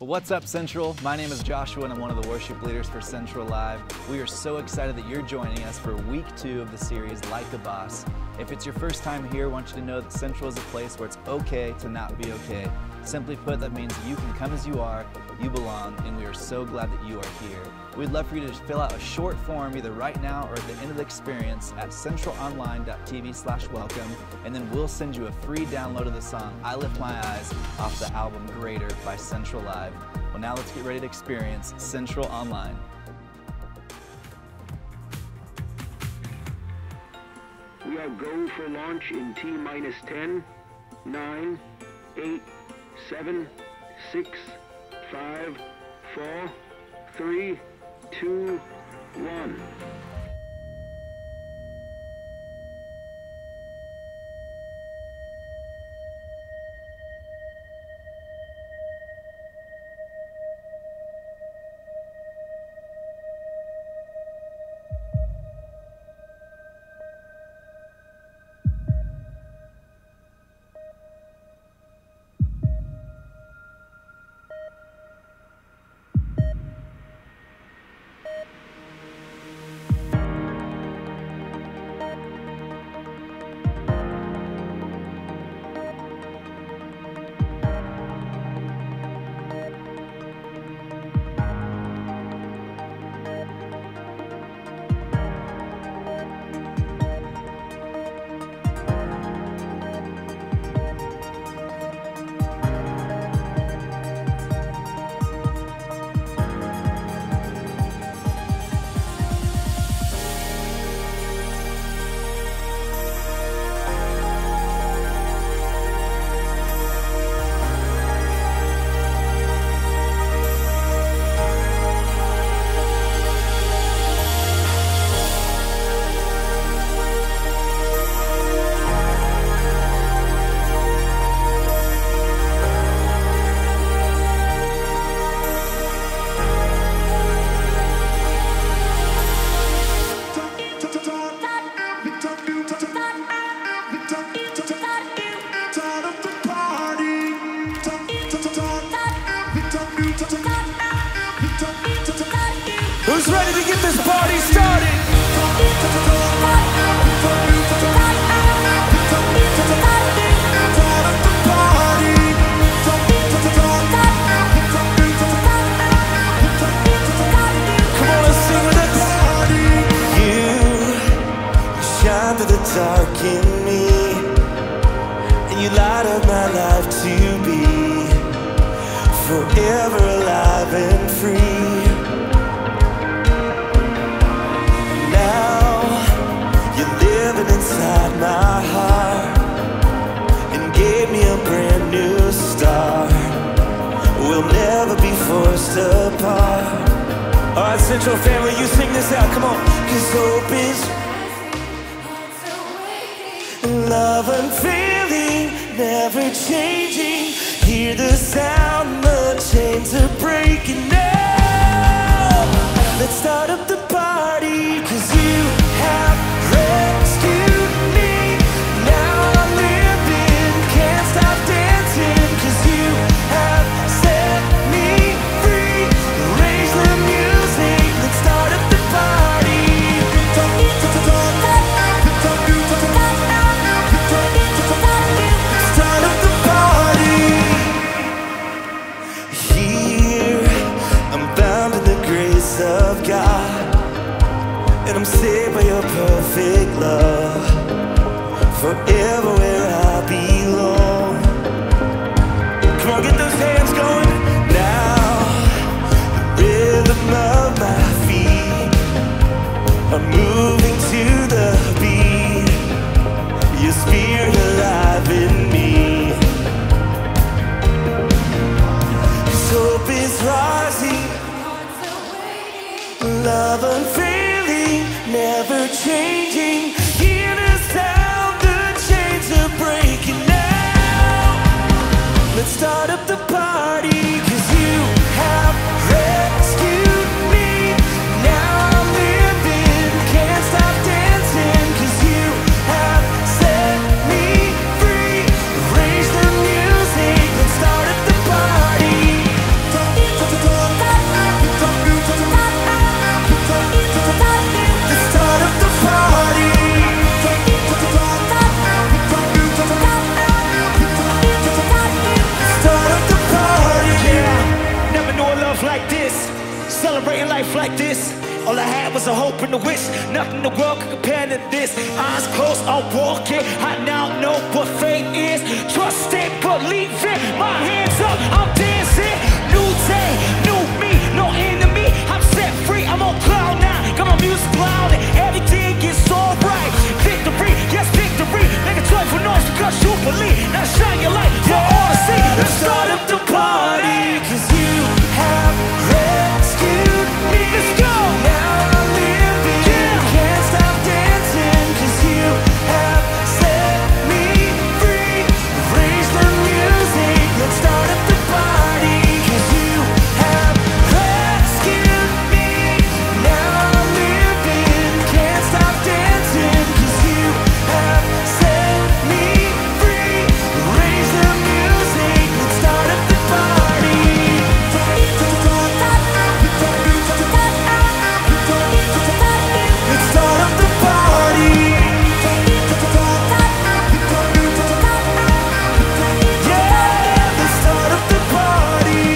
Well, what's up, Central? My name is Joshua, and I'm one of the worship leaders for Central Live. We are so excited that you're joining us for week 2 of the series, Like a Boss. If it's your first time here, I want you to know that Central is a place where it's okay to not be okay. Simply put, that means you can come as you are, you belong, and we are so glad that you are here. We'd love for you to just fill out a short form either right now or at the end of the experience at centralonline.tv/welcome, and then we'll send you a free download of the song I Lift My Eyes off the album Greater by Central Live. Well, now let's get ready to experience Central Online. We are go for launch in T-minus 10, 9, 8, 7, 6, 5, 4, 3, 2, 1. Who's ready to get this party started? Come on, let's sing with us. You shine through the dark in me, and you light up my life to be forever alive and free. Inside my heart and gave me a brand new start. We'll never be forced apart. Alright, Central family, you sing this out, come on. 'Cause hope is love unfailing, never changing. Hear the sound, the chains are breaking now. Let's start up the party, 'cause you have rescued me. Now I'm living, can't stop dancing, 'cause you have set me free. Raise the music, let's start up the party. Start up the party. Here, I'm bound in the grace of God, and I'm saved by your perfect love. Forever where I belong. Come on, get those hands going. Now, the rhythm of my feet are moving to the beat. Your spirit alive in me. 'Cause hope is rising, love unfailing, never changing. Hear the sound, the chains are breaking now. Let's start up the party, 'cause you have rescued me. Now I'm living, can't stop in life like this. All I had was a hope and a wish. Nothing in the world could compare to this. Eyes closed, I'll walk it. I now know what faith is. Trust it, believe it. My hands up, I'm dancing. New day, new me, no enemy. I'm set free, I'm on cloud now. Got my music loud and everything is alright. Victory, yes victory. Make a joyful noise because you believe. Now shine your light for all to see. Let's start up the party, 'cause you have rescued me. Let's go. Now I'm living, can't stop dancing, 'cause you have set me free. Raise the music, let's start up the party, 'cause you have rescued me. Now I'm living, can't stop dancing, 'cause you have set me free. Raise the music, let's start up the party. Let's start up the party. Yeah, let's start up the party.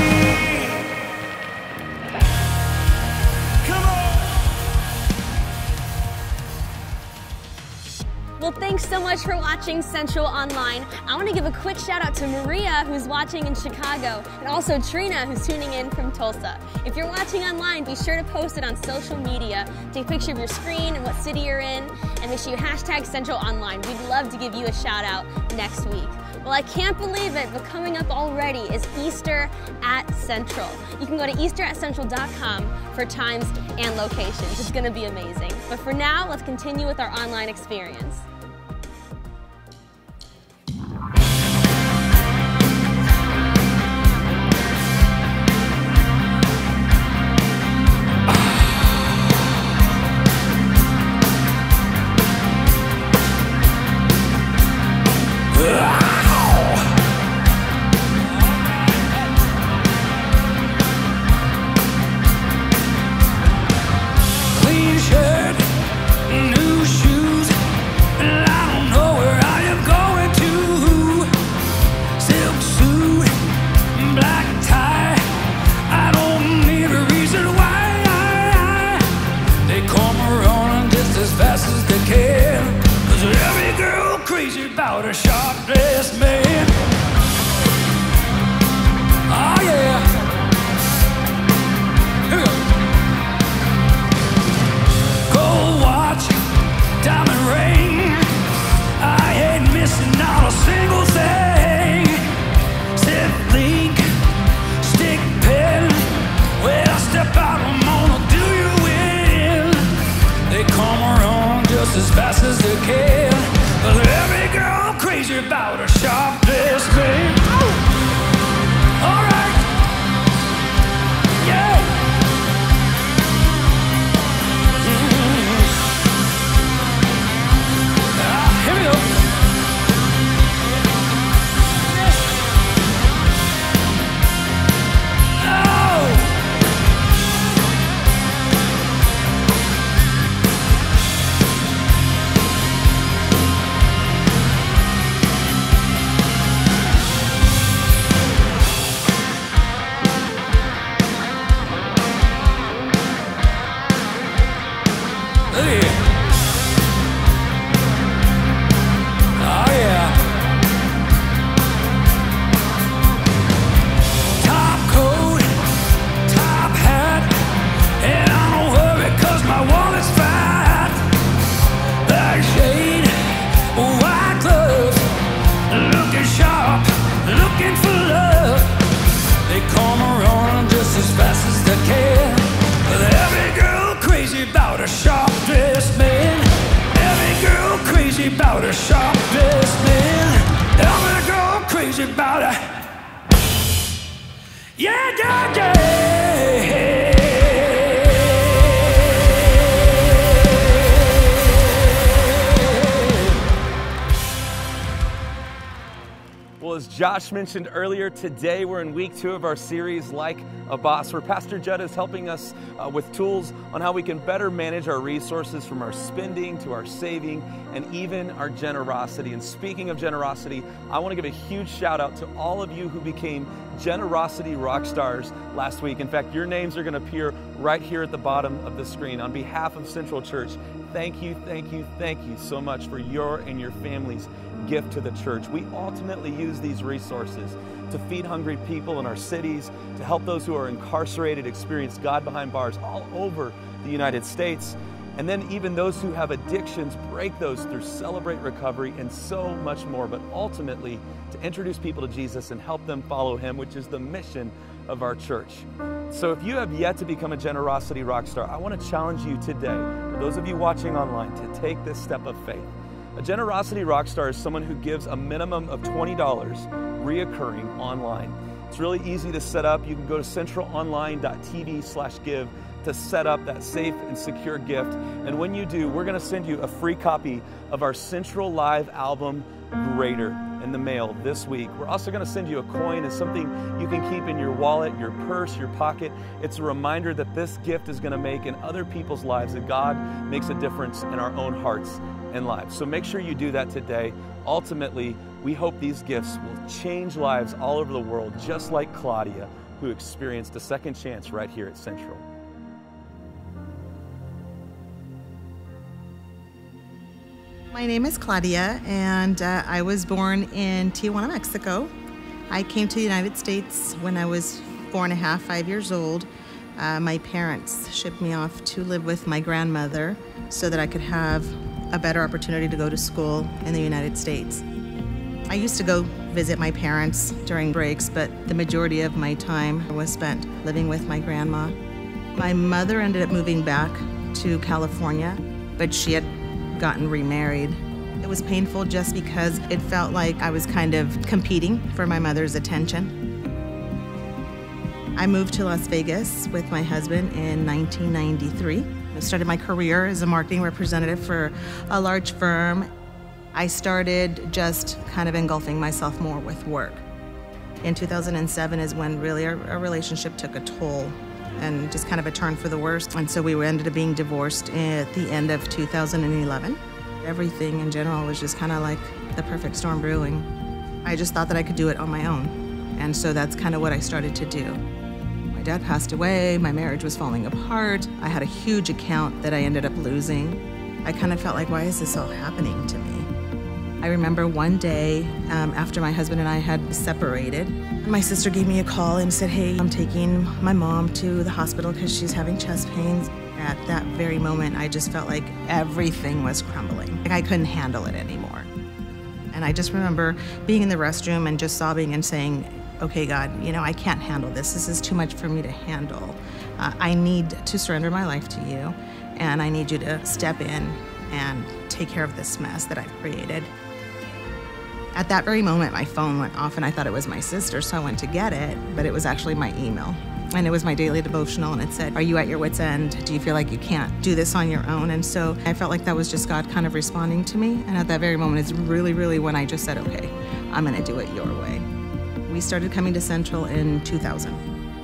Come on. Well, thanks so much for watching Central Online. I want to give a quick shout out to Maria, who's watching in Chicago, and also Trina, who's tuning in from Tulsa. If you're watching online, be sure to post it on social media. Take a picture of your screen and what city you're in, and make sure you hashtag Central Online. We'd love to give you a shout out next week. Well, I can't believe it, but coming up already is Easter at Central. You can go to easteratcentral.com for times and locations. It's going to be amazing. But for now, let's continue with our online experience. Clean shirt, new shoes, and I don't know where I am going to. Silk suit, black tie, I don't need a reason why. They come around just as fast as they can, 'cause every girl crazy about a sharp-dressed man. Oh yeah. Here we go. Gold watch, diamond ring, I ain't missing out a single thing. Zip link, stick pen, when I step out I'm gonna do you in. They come around just as fast as they can, but every girl crazy about a sharp-dressed man. Alright, yeah. Here we go. Oh. Look at here. Oh yeah. Top coat, top hat, and I don't worry 'cause my wallet's fat. Black shade, white gloves, looking sharp, looking for love. They come around just as fast as they can, but every girl crazy about a sharp-dressed man. Every girl crazy about a sharp-dressed man. Every girl crazy about a... Yeah, yeah, yeah. Well, as Josh mentioned earlier, today we're in week 2 of our series, Like a Boss, where Pastor Judd is helping us with tools on how we can better manage our resources, from our spending to our saving and even our generosity. And speaking of generosity, I want to give a huge shout out to all of you who became Generosity Rockstars last week. In fact, your names are going to appear right here at the bottom of the screen. On behalf of Central Church, thank you so much for your and your family's gift to the church. We ultimately use these resources to feed hungry people in our cities, to help those who are incarcerated experience God behind bars all over the United States, and then even those who have addictions, break those through Celebrate Recovery and so much more, but ultimately to introduce people to Jesus and help them follow Him, which is the mission of our church. So if you have yet to become a Generosity Rockstar, I want to challenge you today, for those of you watching online, to take this step of faith. A Generosity Rockstar is someone who gives a minimum of $20 reoccurring online. It's really easy to set up. You can go to centralonline.tv/give to set up that safe and secure gift. And when you do, we're going to send you a free copy of our Central Live album, Greater, in the mail this week. We're also going to send you a coin. It's something you can keep in your wallet, your purse, your pocket. It's a reminder that this gift is going to make in other people's lives, that God makes a difference in our own hearts and lives. So make sure you do that today. Ultimately, we hope these gifts will change lives all over the world, just like Claudia, who experienced a second chance right here at Central. My name is Claudia, and I was born in Tijuana, Mexico. I came to the United States when I was 4.5, 5 years old. My parents shipped me off to live with my grandmother so that I could have a better opportunity to go to school in the United States. I used to go visit my parents during breaks, but the majority of my time was spent living with my grandma. My mother ended up moving back to California, but she had gotten remarried. It was painful just because it felt like I was kind of competing for my mother's attention. I moved to Las Vegas with my husband in 1993. I started my career as a marketing representative for a large firm. I started just kind of engulfing myself more with work. In 2007 is when really our relationship took a toll and just kind of a turn for the worst. And so we ended up being divorced at the end of 2011. Everything in general was just kind of like the perfect storm brewing. I just thought that I could do it on my own. And so that's kind of what I started to do. My dad passed away, my marriage was falling apart. I had a huge account that I ended up losing. I kind of felt like, why is this all happening to me? I remember one day after my husband and I had separated, my sister gave me a call and said, hey, I'm taking my mom to the hospital because she's having chest pains. At that very moment, I just felt like everything was crumbling. Like I couldn't handle it anymore. And I just remember being in the restroom and just sobbing and saying, okay, God, I can't handle this. This is too much for me to handle. I need to surrender my life to you, and I need you to step in and take care of this mess that I've created. At that very moment, my phone went off and I thought it was my sister, so I went to get it, but it was actually my email. And it was my daily devotional, and it said, are you at your wit's end? Do you feel like you can't do this on your own? And so I felt like that was just God kind of responding to me. And at that very moment, it's really when I just said, okay, I'm gonna do it your way. We started coming to Central in 2000.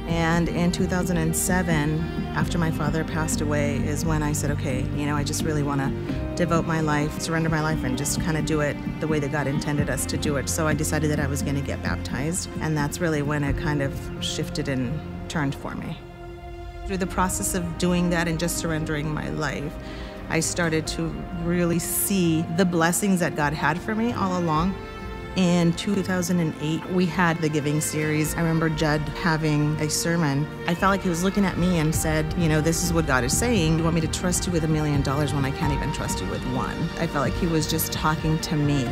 And in 2007, after my father passed away, is when I said, okay, I just really want to devote my life, surrender my life, and just kind of do it the way that God intended us to do it. So I decided that I was going to get baptized, and that's really when it kind of shifted and turned for me. Through the process of doing that and just surrendering my life, I started to really see the blessings that God had for me all along. In 2008, we had the Giving Series. I remember Judd having a sermon. I felt like he was looking at me and said, this is what God is saying. You want me to trust you with $1 million when I can't even trust you with one? I felt like he was just talking to me.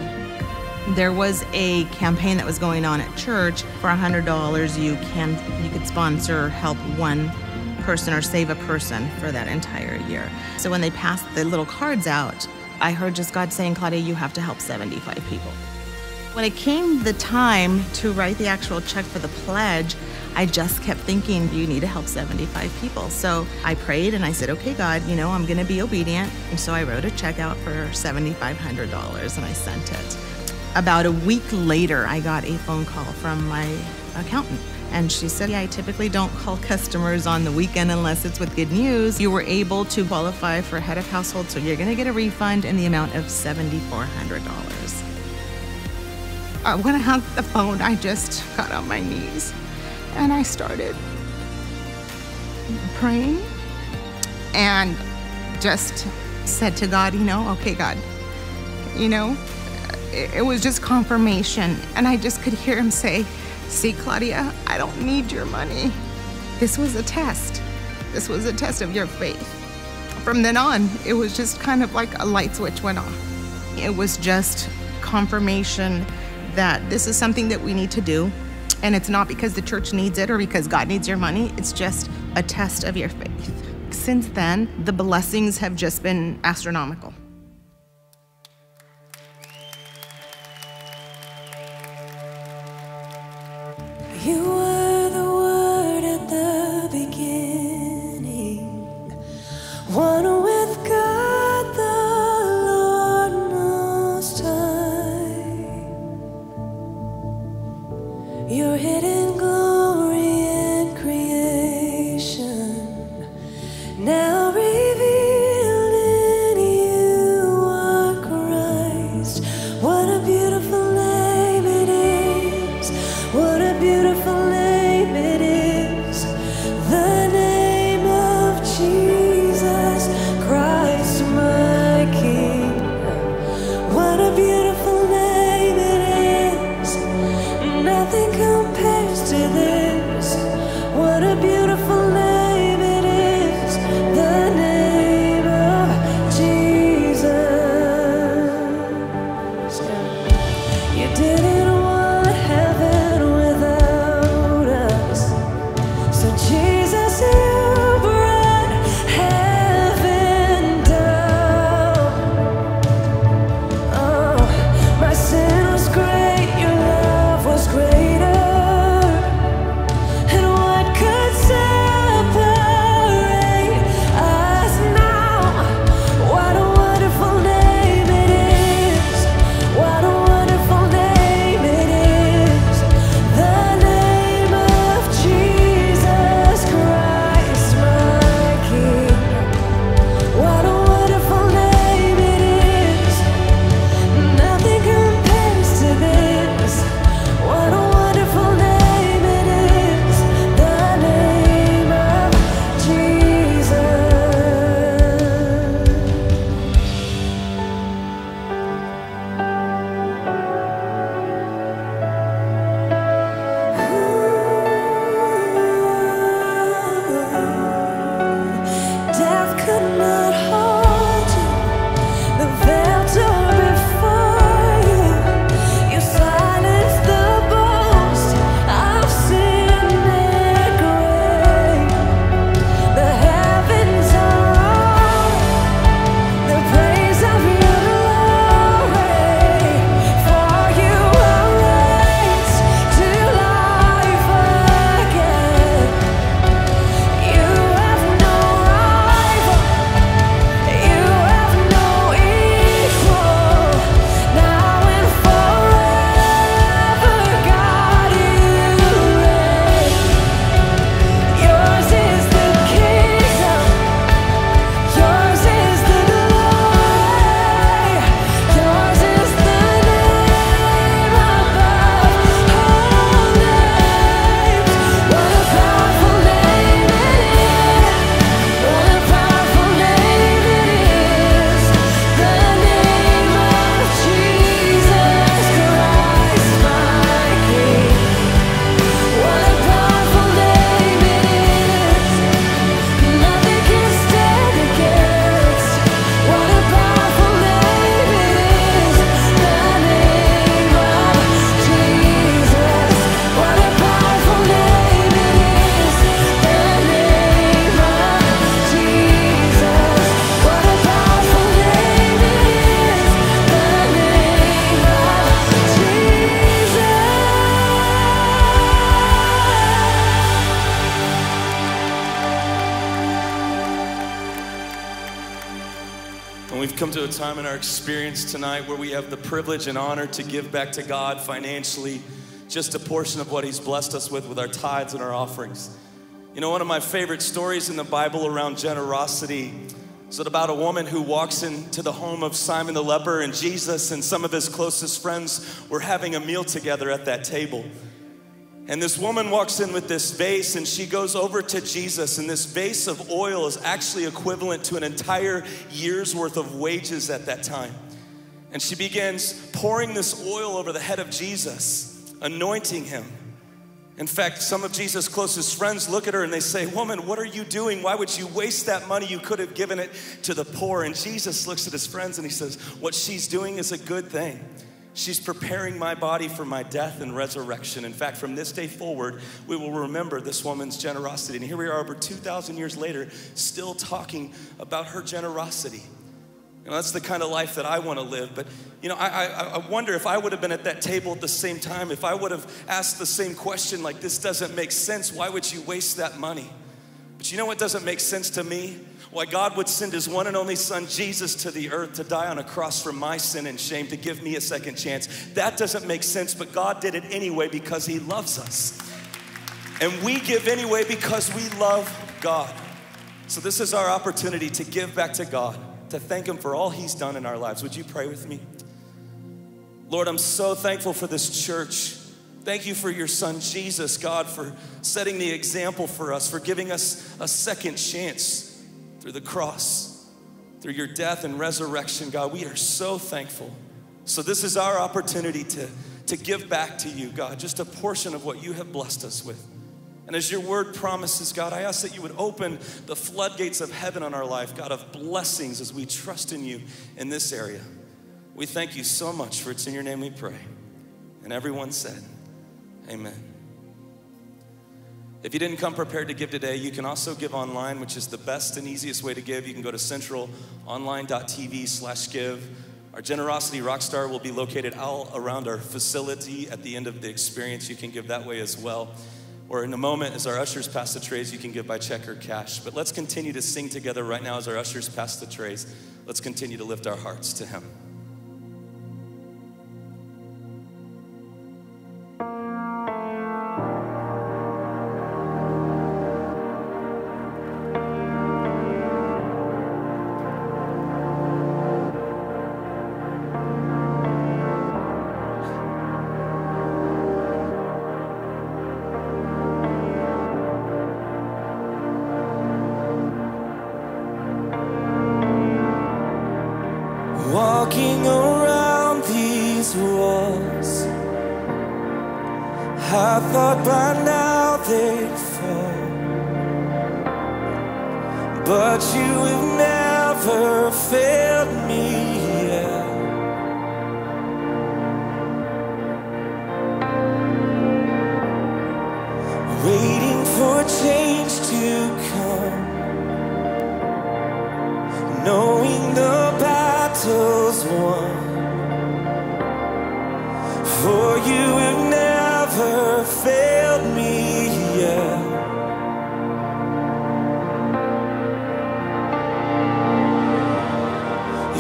There was a campaign that was going on at church. For $100, you could sponsor, help one person or save a person for that entire year. So when they passed the little cards out, I heard just God saying, Claudia, you have to help 75 people. When it came the time to write the actual check for the pledge, I just kept thinking, you need to help 75 people. So I prayed and I said, okay, God, I'm going to be obedient. And so I wrote a check out for $7,500 and I sent it. About a week later, I got a phone call from my accountant. And she said, I typically don't call customers on the weekend unless it's with good news. You were able to qualify for head of household, so you're going to get a refund in the amount of $7,400. When I hung the phone, I just got on my knees. And I started praying and just said to God, okay, God, it was just confirmation. And I just could hear him say, see, Claudia, I don't need your money. This was a test. This was a test of your faith. From then on, it was just kind of like a light switch went off. It was just confirmation that this is something that we need to do. And it's not because the church needs it or because God needs your money. It's just a test of your faith. Since then, the blessings have just been astronomical. You were the Word at the beginning, one with God the Lord Most High. Your hidden glory in creation, now revealed in you are Christ. What a beautiful name it is. What a beautiful name it is. The name of Jesus Christ, my King. What a beautiful name it is. Nothing compares to this. What a beautiful name it is. The name of Jesus. You didn't want heaven without us. So Jesus, you brought heaven down. Oh, my sin was great, your love was greater. And what could separate us now? What a wonderful name it is. What a wonderful name it is. The name of Jesus Christ, my King. What a wonderful name it is. Nothing compares to this. What a wonderful name it is. The name of Jesus. Death could not hold you. The veil tore before you. You silenced the boast of sin and grave. The heavens are roaring the praise of your glory. For you are raised to life again. You have no rival. You have no equal. Now and forever, God, you reign. Yours is the kingdom. Yours is the glory. Yours is the name above all names. What a powerful name it is. What a powerful name it is. The name of Jesus Christ, my King. What a powerful name it is. Nothing can stand against. What a powerful name it is. The name of Jesus. What a powerful name it is. The name of Jesus. What a powerful name it is. The name of Jesus. And we've come to a time in our experience tonight where we have the privilege and honor to give back to God financially just a portion of what He's blessed us with our tithes and our offerings. You know, one of my favorite stories in the Bible around generosity is about a woman who walks into the home of Simon the leper, and Jesus and some of his closest friends were having a meal together at that table. And this woman walks in with this vase and she goes over to Jesus, and this vase of oil is actually equivalent to an entire year's worth of wages at that time. And she begins pouring this oil over the head of Jesus, anointing him. In fact, some of Jesus' closest friends look at her and they say, "Woman, what are you doing? Why would you waste that money? You could have given it to the poor." And Jesus looks at his friends and he says, "What she's doing is a good thing. She's preparing my body for my death and resurrection. In fact, from this day forward, we will remember this woman's generosity." And here we are over 2,000 years later, still talking about her generosity. You know, that's the kind of life that I want to live. But, you know, I wonder if I would have been at that table at the same time, if I would have asked the same question, like, this doesn't make sense. Why would you waste that money? But you know what doesn't make sense to me? Why God would send his one and only son, Jesus, to the earth to die on a cross for my sin and shame, to give me a second chance. That doesn't make sense, but God did it anyway because he loves us. And we give anyway because we love God. So this is our opportunity to give back to God, to thank him for all he's done in our lives. Would you pray with me? Lord, I'm so thankful for this church. Thank you for your son, Jesus, God, for setting the example for us, for giving us a second chance through the cross, through your death and resurrection. God, we are so thankful. So this is our opportunity to give back to you, God, just a portion of what you have blessed us with. And as your word promises, God, I ask that you would open the floodgates of heaven on our life, God, of blessings as we trust in you in this area. We thank you so much, for it's in your name we pray. And everyone said, amen. If you didn't come prepared to give today, you can also give online, which is the best and easiest way to give. You can go to centralonline.tv/give. Our Generosity Rockstar will be located all around our facility at the end of the experience. You can give that way as well. Or in a moment, as our ushers pass the trays, you can give by check or cash. But let's continue to sing together right now as our ushers pass the trays. Let's continue to lift our hearts to him. Walking around these walls, I thought by now they'd fall, but you have never failed me yet. Waiting for change to come, knowing the battle's won, for you have never failed me yet.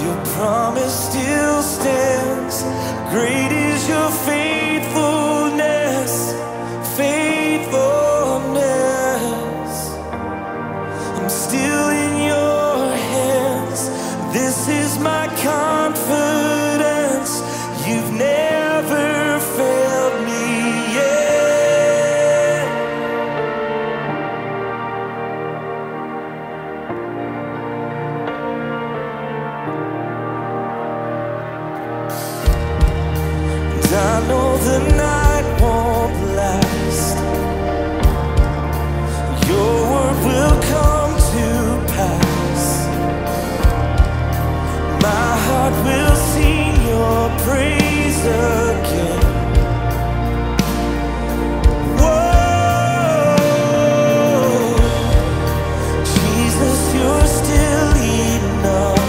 Your promise still stands. Great is your faithfulness, faithfulness. I'm still in your hands. This is my confidence. You've never failed me yet. And I know the night won't last. Your word will come to pass. My heart will sing your praise again. Whoa, Jesus, you're still enough.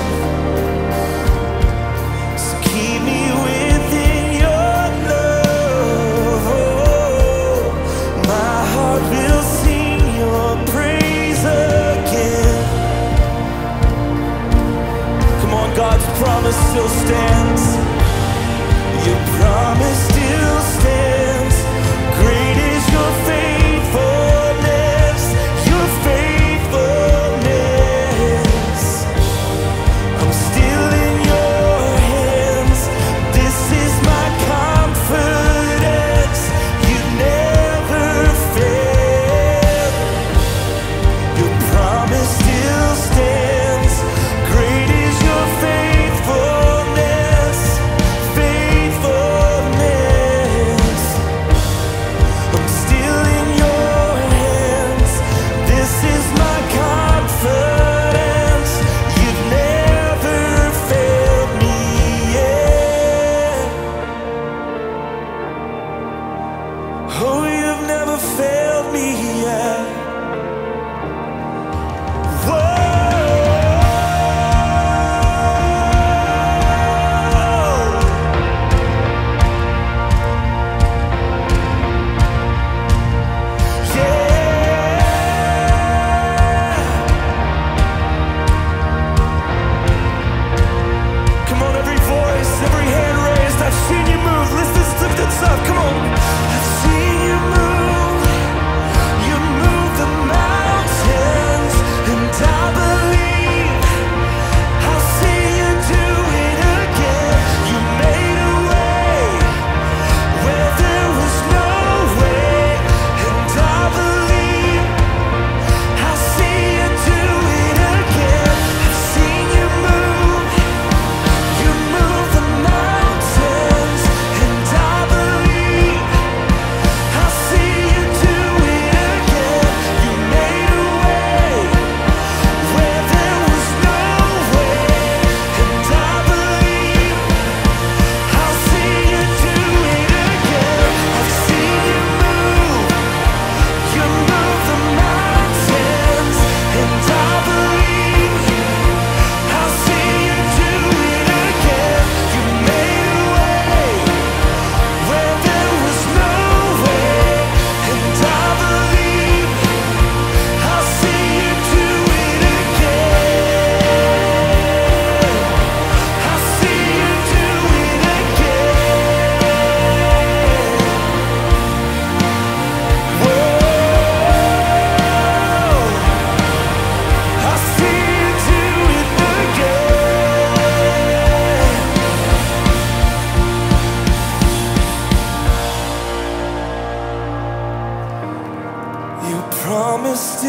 So keep me within your love. My heart will sing your praise again. Come on, God's promise still stands. Your promise still stands. Great is your faithfulness, your faithfulness. I'm still in your hands. This is my confidence. You've never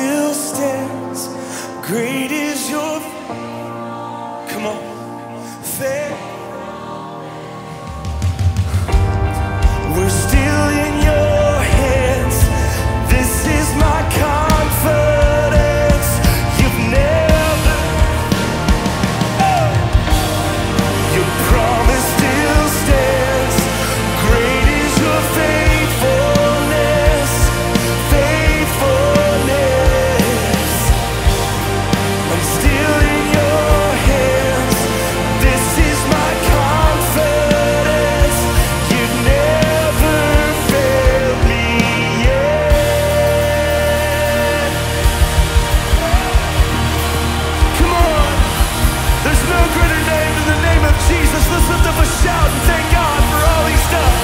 still stands. Great is your, come on, faith. We're still in your hands. This is my confidence. You've never, your promise still stands. Great is your faithfulness, faithfulness. I'm still in your hands. This is my confidence. You've never failed me yet. Come on. There's no greater name than the name of Jesus. Let's lift up a shout and thank God for all He's done.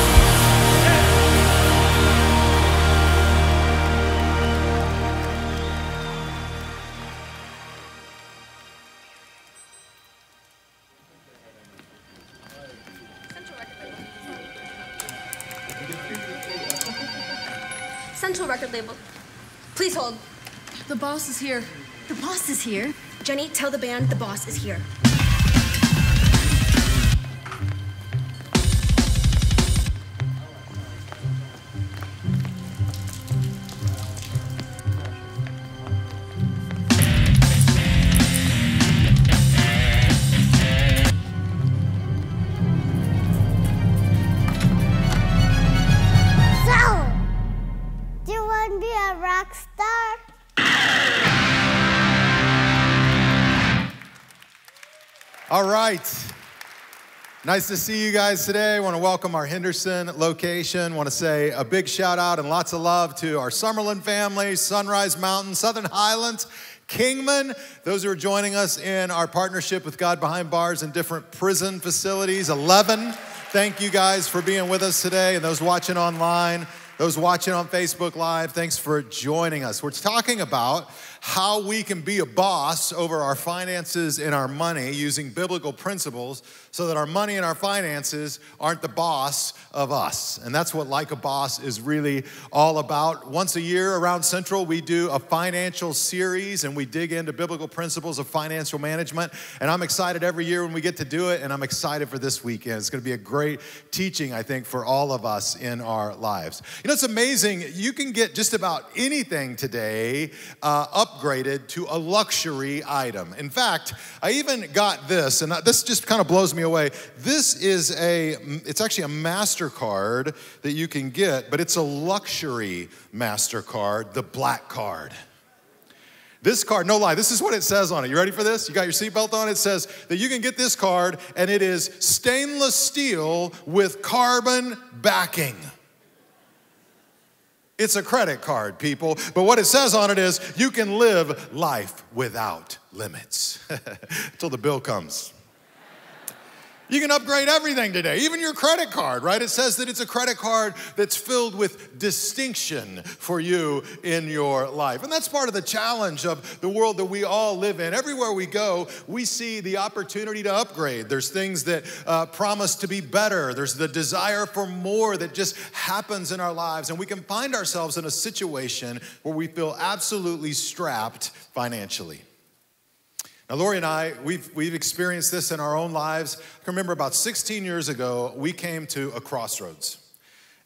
Central record label. Please hold. The boss is here. The boss is here. Jenny, tell the band the boss is here. So, do you want to be a rock star? All right. Nice to see you guys today. I want to welcome our Henderson location. I want to say a big shout out and lots of love to our Summerlin family, Sunrise Mountain, Southern Highlands, Kingman, those who are joining us in our partnership with God Behind Bars and different prison facilities, 11. Thank you guys for being with us today, and those watching online, those watching on Facebook Live, thanks for joining us. We're talking about how we can be a boss over our finances and our money using biblical principles so that our money and our finances aren't the boss of us. And that's what Like a Boss is really all about. Once a year around Central, we do a financial series and we dig into biblical principles of financial management. And I'm excited every year when we get to do it, and I'm excited for this weekend. It's going to be a great teaching, I think, for all of us in our lives. You know, it's amazing. You can get just about anything today upgraded to a luxury item. In fact, I even got this, and this just kind of blows me away. This is it's actually a MasterCard that you can get, but it's a luxury MasterCard, the Black Card. This card, no lie, this is what it says on it. You ready for this? You got your seatbelt on? It says that you can get this card, and it is stainless steel with carbon backing. It's a credit card, people, but what it says on it is you can live life without limits until the bill comes. You can upgrade everything today, even your credit card, right? It says that it's a credit card that's filled with distinction for you in your life. And that's part of the challenge of the world that we all live in. Everywhere we go, we see the opportunity to upgrade. There's things that promise to be better. There's the desire for more that just happens in our lives. And we can find ourselves in a situation where we feel absolutely strapped financially. Now, Lori and I, we've experienced this in our own lives. I can remember about 16 years ago, we came to a crossroads.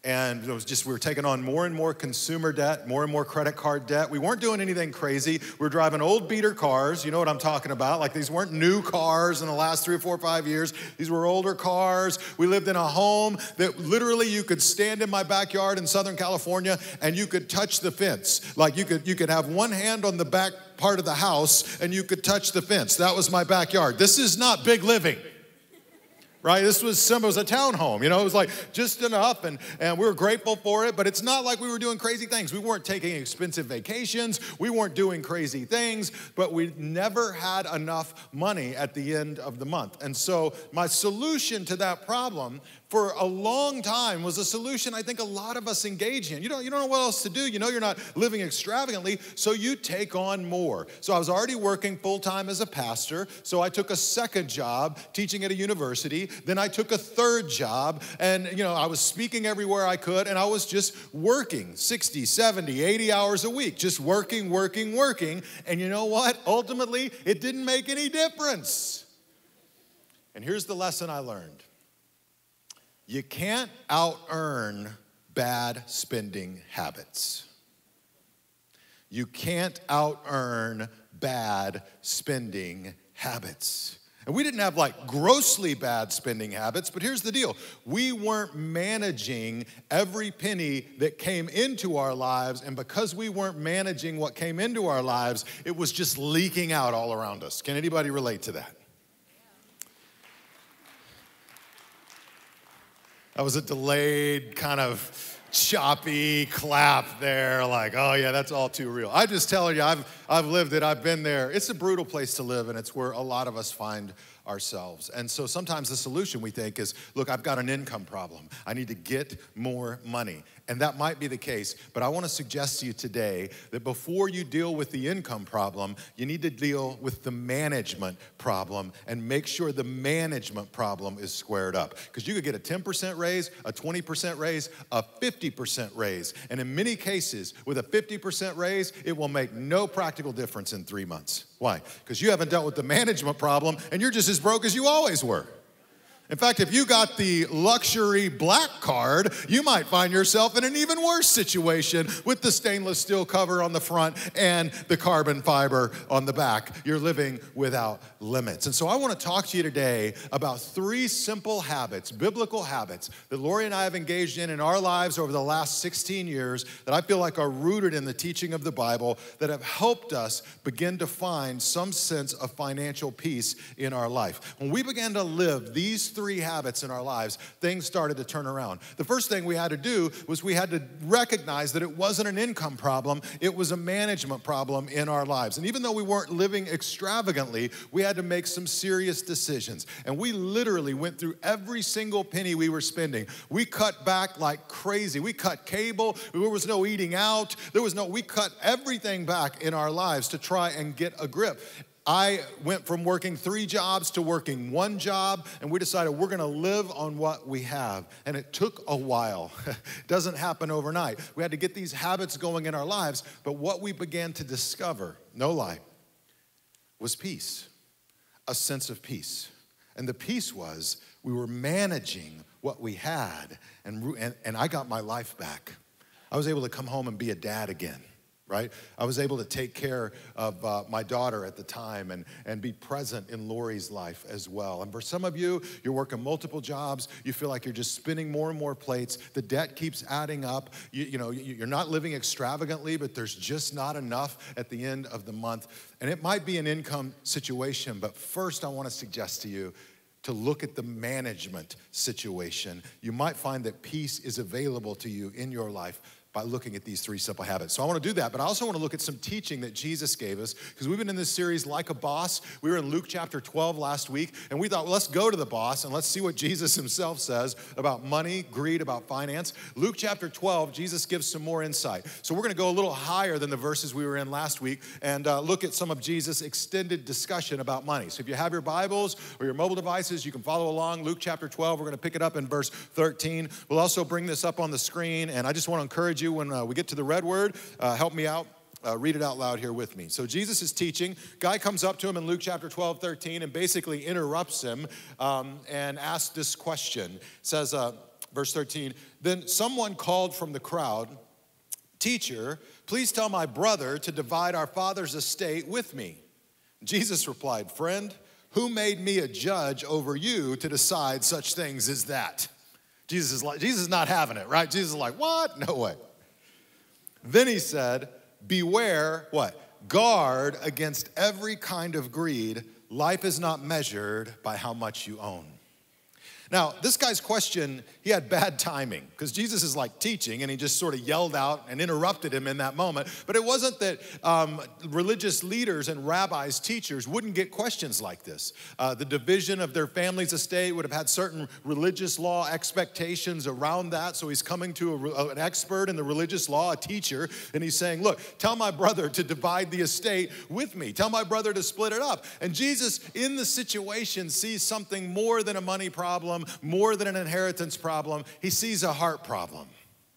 And it was just, we were taking on more and more consumer debt, more and more credit card debt. We weren't doing anything crazy. We were driving old beater cars. You know what I'm talking about. Like, these weren't new cars in the last 3 or 4 or 5 years. These were older cars. We lived in a home that literally you could stand in my backyard in Southern California and you could touch the fence. Like, you could have one hand on the back part of the house and you could touch the fence. That was my backyard. This is not big living. Right? This was a townhome, you know, it was like just enough, and we were grateful for it, but it's not like we were doing crazy things. We weren't taking expensive vacations. We weren't doing crazy things, but we never had enough money at the end of the month. And so my solution to that problem for a long time was a solution I think a lot of us engage in. You don't know what else to do. You know you're not living extravagantly, so you take on more. So I was already working full-time as a pastor, so I took a second job teaching at a university. Then I took a third job, and I was speaking everywhere I could, and I was just working 60, 70, 80 hours a week, just working. And you know what? Ultimately, it didn't make any difference. And here's the lesson I learned. You can't out-earn bad spending habits. You can't out-earn bad spending habits. And we didn't have like grossly bad spending habits, but here's the deal. We weren't managing every penny that came into our lives, and because we weren't managing what came into our lives, it was just leaking out all around us. Can anybody relate to that? That was a delayed kind of choppy clap there, like, oh yeah, that's all too real. I'm just telling you, I've lived it, I've been there. It's a brutal place to live, and it's where a lot of us find ourselves. And so sometimes the solution we think is, look, I've got an income problem. I need to get more money. And that might be the case, but I want to suggest to you today that before you deal with the income problem, you need to deal with the management problem and make sure the management problem is squared up. Because you could get a 10% raise, a 20% raise, a 50% raise. And in many cases, with a 50% raise, it will make no practical difference in 3 months. Why? Because you haven't dealt with the management problem and you're just as broke as you always were. In fact, if you got the luxury black card, you might find yourself in an even worse situation with the stainless steel cover on the front and the carbon fiber on the back. You're living without limits. And so I want to talk to you today about 3 simple habits, biblical habits, that Lori and I have engaged in our lives over the last 16 years that I feel like are rooted in the teaching of the Bible that have helped us begin to find some sense of financial peace in our life. When we began to live these 3 habits in our lives, things started to turn around. The first thing we had to do was we had to recognize that it wasn't an income problem, it was a management problem in our lives. And even though we weren't living extravagantly, we had to make some serious decisions. And we literally went through every single penny we were spending. We cut back like crazy. We cut cable. There was no eating out. We cut everything back in our lives to try and get a grip. I went from working 3 jobs to working 1 job, and we decided we're going to live on what we have. And it took a while. It doesn't happen overnight. We had to get these habits going in our lives, but what we began to discover, no lie, was peace, a sense of peace. And the peace was we were managing what we had, and I got my life back. I was able to come home and be a dad again. Right? I was able to take care of my daughter at the time and be present in Lori's life as well. And for some of you, you're working multiple jobs. You feel like you're just spinning more and more plates. The debt keeps adding up. You're not living extravagantly, but there's just not enough at the end of the month. And it might be an income situation, but first I want to suggest to you to look at the management situation. You might find that peace is available to you in your life by looking at these 3 simple habits. So I want to do that, but I also want to look at some teaching that Jesus gave us, because we've been in this series, Like a Boss. We were in Luke chapter 12 last week, and we thought, well, let's go to the boss, and let's see what Jesus himself says about money, greed, about finance. Luke chapter 12, Jesus gives some more insight. So we're going to go a little higher than the verses we were in last week and look at some of Jesus' extended discussion about money. So if you have your Bibles or your mobile devices, you can follow along. Luke chapter 12, we're going to pick it up in verse 13. We'll also bring this up on the screen, and I just want to encourage you when we get to the red word, help me out, read it out loud here with me. So Jesus is teaching. Guy comes up to him in Luke chapter 12, 13, and basically interrupts him and asks this question. It says, verse 13, then someone called from the crowd, "Teacher, please tell my brother to divide our father's estate with me." Jesus replied, "Friend, who made me a judge over you to decide such things as that?" Jesus is not having it, right? Jesus is like, what? No way. Then he said, beware, what? Guard against every kind of greed. Life is not measured by how much you own. Now, this guy's question, he had bad timing because Jesus is like teaching and he just sort of yelled out and interrupted him in that moment. But it wasn't that religious leaders and rabbis, teachers wouldn't get questions like this. The division of their family's estate would have had certain religious law expectations around that. So he's coming to an expert in the religious law, a teacher, and he's saying, look, tell my brother to divide the estate with me. Tell my brother to split it up. And Jesus, in the situation, sees something more than a money problem, more than an inheritance problem. He sees a heart problem,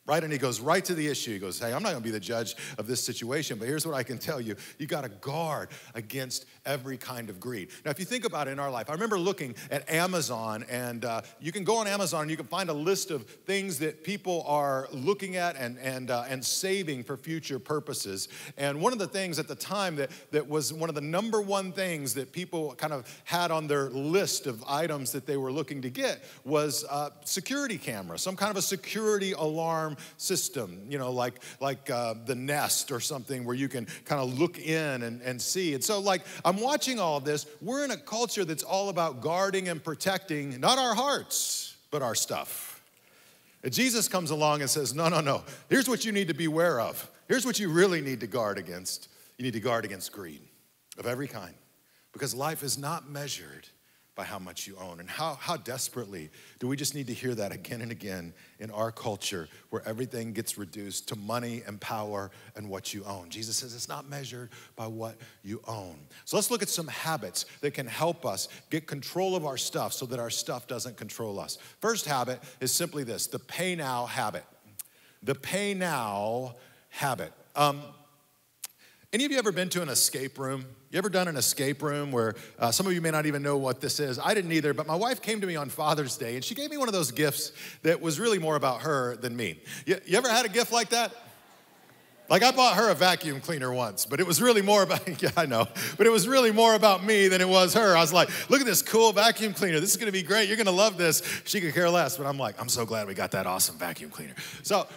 right? And he goes right to the issue. He goes, hey, I'm not gonna be the judge of this situation, but here's what I can tell you. You gotta guard against every kind of greed. Now, if you think about it in our life, I remember looking at Amazon, and you can go on Amazon and you can find a list of things that people are looking at and saving for future purposes. And one of the things at the time that was one of the number one things that people kind of had on their list of items that they were looking to get was security camera, some kind of a security alarm system, you know, like the Nest or something where you can kind of look in and see. And so like, I'm watching all of this. We're in a culture that's all about guarding and protecting, not our hearts, but our stuff. And Jesus comes along and says, no. Here's what you need to beware of. Here's what you really need to guard against. You need to guard against greed of every kind, because life is not measured by how much you own. And how desperately do we just need to hear that again and again in our culture where everything gets reduced to money and power and what you own. Jesus says it's not measured by what you own. So let's look at some habits that can help us get control of our stuff so that our stuff doesn't control us. First habit is simply this, the pay now habit. The pay now habit. Any of you ever been to an escape room? You ever done an escape room where some of you may not even know what this is? I didn't either, but my wife came to me on Father's Day and she gave me one of those gifts that was really more about her than me. You ever had a gift like that? Like I bought her a vacuum cleaner once, but it was really more about, yeah, I know, but it was really more about me than it was her. I was like, look at this cool vacuum cleaner. This is gonna be great. You're gonna love this. She could care less, but I'm like, I'm so glad we got that awesome vacuum cleaner. So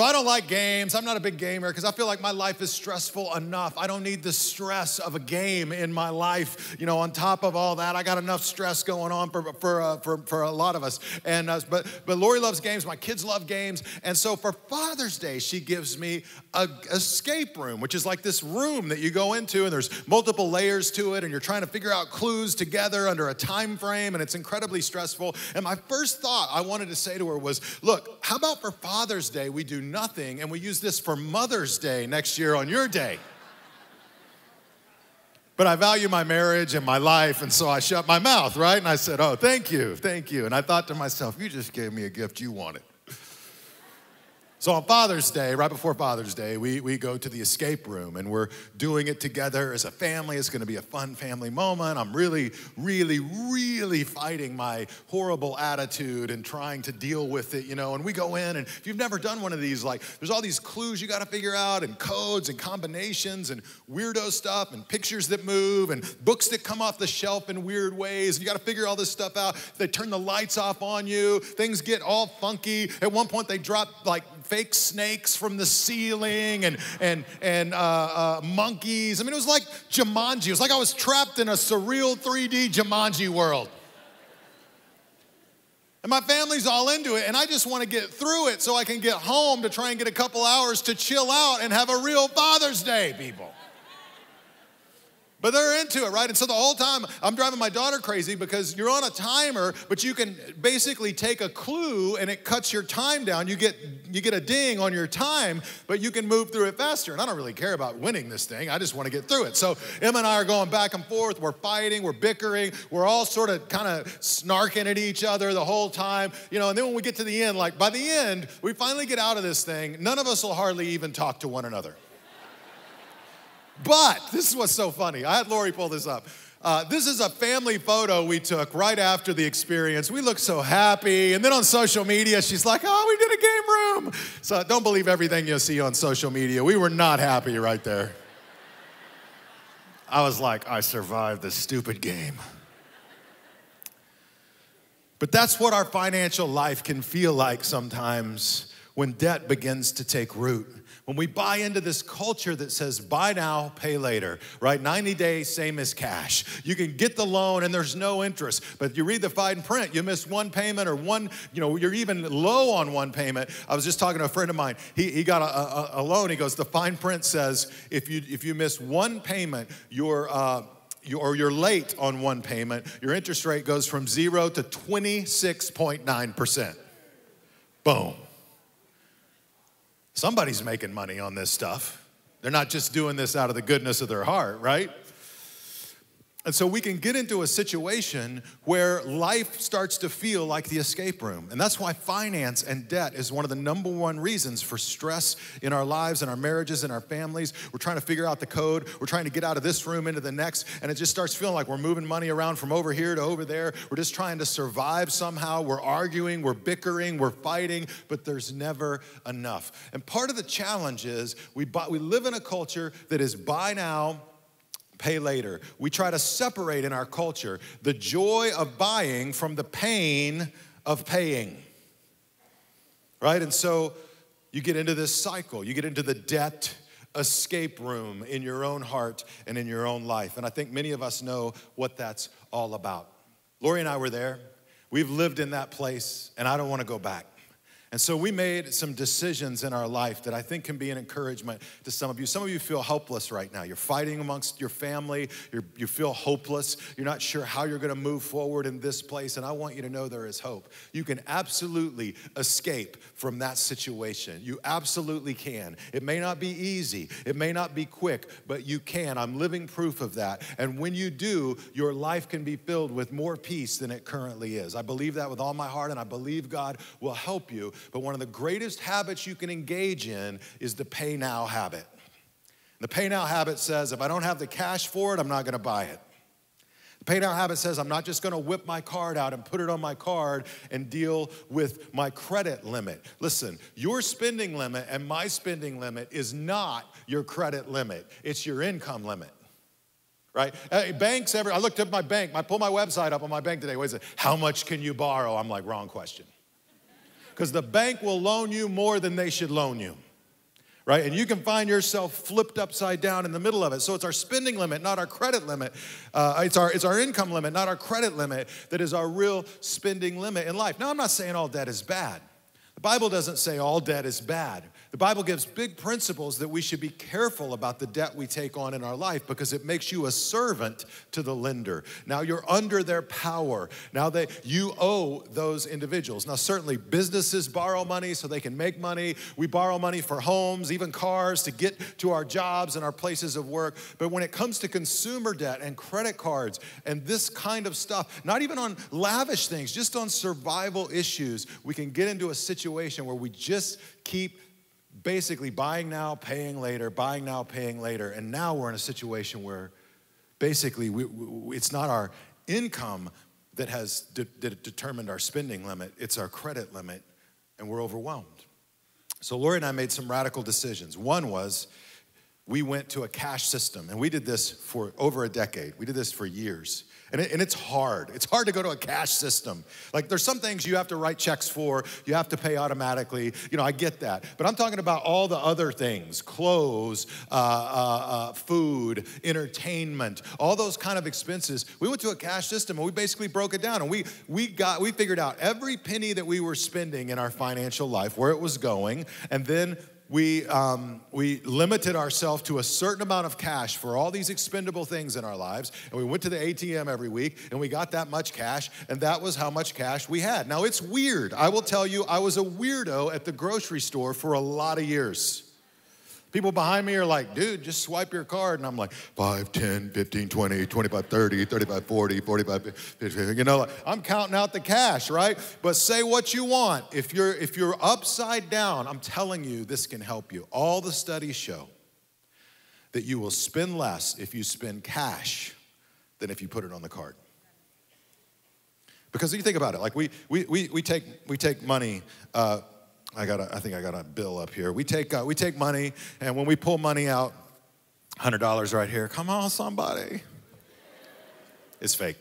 I don't like games. I'm not a big gamer because I feel like my life is stressful enough. I don't need the stress of a game in my life. You know, on top of all that, I got enough stress going on for a lot of us. And but Lori loves games. My kids love games. And so for Father's Day, she gives me an escape room, which is like this room that you go into, and there's multiple layers to it, and you're trying to figure out clues together under a time frame, and it's incredibly stressful. And my first thought I wanted to say to her was, look, how about for Father's Day we do nothing and we use this for Mother's Day next year on your day? But I value my marriage and my life, and so I shut my mouth, right? And I said, oh, thank you. And I thought to myself, you just gave me a gift you wanted. So on Father's Day, right before Father's Day, we go to the escape room, and we're doing it together as a family. It's gonna be a fun family moment. I'm really, really, really fighting my horrible attitude and trying to deal with it, you know, and we go in, and if you've never done one of these, like, there's all these clues you gotta figure out, and codes and combinations and weirdo stuff and pictures that move and books that come off the shelf in weird ways, and you gotta figure all this stuff out. They turn the lights off on you, things get all funky. At one point, they drop, like, fake snakes from the ceiling and monkeys. I mean, it was like Jumanji. It was like I was trapped in a surreal 3D Jumanji world. And my family's all into it, and I just want to get through it so I can get home to try and get a couple hours to chill out and have a real Father's Day, people. But they're into it, right? And so the whole time, I'm driving my daughter crazy because you're on a timer, but you can basically take a clue and it cuts your time down. You get a ding on your time, but you can move through it faster. And I don't really care about winning this thing. I just want to get through it. So Emma and I are going back and forth. We're fighting. We're bickering. We're all sort of kind of snarking at each other the whole time. You know, and then when we get to the end, like by the end, we finally get out of this thing. None of us will hardly even talk to one another. But this is what's so funny. I had Lori pull this up. This is a family photo we took right after the experience. We look so happy. And then on social media, she's like, oh, we did a game room. So don't believe everything you'll see on social media. We were not happy right there. I was like, I survived this stupid game. But that's what our financial life can feel like sometimes when debt begins to take root. When we buy into this culture that says, buy now, pay later, right? 90 days, same as cash. You can get the loan and there's no interest, but you read the fine print, you miss one payment or you're even low on one payment. I was just talking to a friend of mine. He got a loan. He goes, the fine print says, if you miss one payment, you're late on one payment, your interest rate goes from 0 to 26.9%. Boom. Somebody's making money on this stuff. They're not just doing this out of the goodness of their heart, right? And so we can get into a situation where life starts to feel like the escape room. And that's why finance and debt is one of the number one reasons for stress in our lives and our marriages and our families. We're trying to figure out the code. We're trying to get out of this room into the next. And it just starts feeling like we're moving money around from over here to over there. We're just trying to survive somehow. We're arguing, we're bickering, we're fighting, but there's never enough. And part of the challenge is we live in a culture that is buy now, pay later. We try to separate in our culture the joy of buying from the pain of paying, right? And so you get into this cycle. You get into the debt escape room in your own heart and in your own life. And I think many of us know what that's all about. Lori and I were there. We've lived in that place, and I don't want to go back. And so we made some decisions in our life that I think can be an encouragement to some of you. Some of you feel helpless right now. You're fighting amongst your family. You feel hopeless. You're not sure how you're going to move forward in this place. And I want you to know there is hope. You can absolutely escape from that situation. You absolutely can. It may not be easy. It may not be quick, but you can. I'm living proof of that. And when you do, your life can be filled with more peace than it currently is. I believe that with all my heart, and I believe God will help you. But one of the greatest habits you can engage in is the pay now habit. The pay now habit says, if I don't have the cash for it, I'm not going to buy it. The pay now habit says, I'm not just going to whip my card out and put it on my card and deal with my credit limit. Listen, your spending limit and my spending limit is not your credit limit. It's your income limit. Right? Banks, I looked at my bank. I pulled my website up on my bank today. What is it? How much can you borrow? I'm like, wrong question. Because the bank will loan you more than they should loan you, right? And you can find yourself flipped upside down in the middle of it. So it's our spending limit, not our credit limit. It's our income limit, not our credit limit, that is our real spending limit in life. Now, I'm not saying all debt is bad. The Bible doesn't say all debt is bad. The Bible gives big principles that we should be careful about the debt we take on in our life because it makes you a servant to the lender. Now you're under their power. Now you owe those individuals. Now certainly businesses borrow money so they can make money. We borrow money for homes, even cars to get to our jobs and our places of work. But when it comes to consumer debt and credit cards and this kind of stuff, not even on lavish things, just on survival issues, we can get into a situation where we just keep basically buying now, paying later, buying now, paying later. And now we're in a situation where basically it's not our income that has determined our spending limit, it's our credit limit, and we're overwhelmed. So Lori and I made some radical decisions. One was we went to a cash system, and we did this for over a decade. We did this for years. And it's hard. It's hard to go to a cash system. Like there's some things you have to write checks for. You have to pay automatically. You know, I get that. But I'm talking about all the other things, clothes, food, entertainment, all those kind of expenses. We went to a cash system and we basically broke it down. And we figured out every penny that we were spending in our financial life, where it was going. And then we limited ourselves to a certain amount of cash for all these expendable things in our lives. And we went to the ATM every week and we got that much cash, and that was how much cash we had. Now it's weird. I will tell you, I was a weirdo at the grocery store for a lot of years. People behind me are like, dude, just swipe your card. And I'm like, 5, 10, 15, 20, 25, 30, 35, 40, 45, 50. You know, I'm counting out the cash, right? But say what you want. If you're upside down, I'm telling you, this can help you. All the studies show that you will spend less if you spend cash than if you put it on the card. Because you think about it, like we take money. I think I got a bill up here. We take money, and when we pull money out, $100 right here. Come on, somebody. It's fake.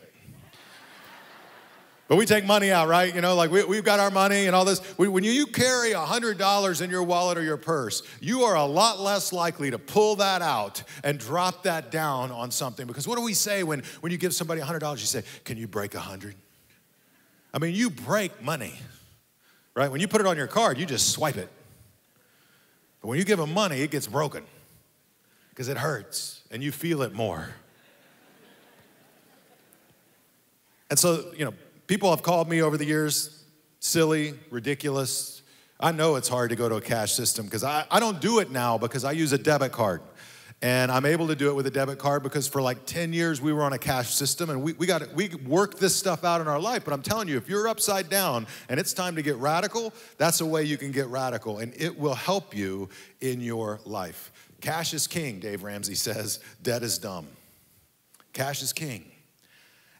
But we take money out, right? You know, like we've got our money and all this. When you carry $100 in your wallet or your purse, you are a lot less likely to pull that out and drop that down on something. Because what do we say when you give somebody $100? You say, can you break 100? I mean, you break money, right? When you put it on your card, you just swipe it. But when you give them money, it gets broken because it hurts and you feel it more. And so, you know, people have called me over the years silly, ridiculous. I know it's hard to go to a cash system because I don't do it now because I use a debit card. And I'm able to do it with a debit card because for like 10 years we were on a cash system and we worked this stuff out in our life. But I'm telling you, if you're upside down and it's time to get radical, that's a way you can get radical and it will help you in your life. Cash is king, Dave Ramsey says. Debt is dumb. Cash is king.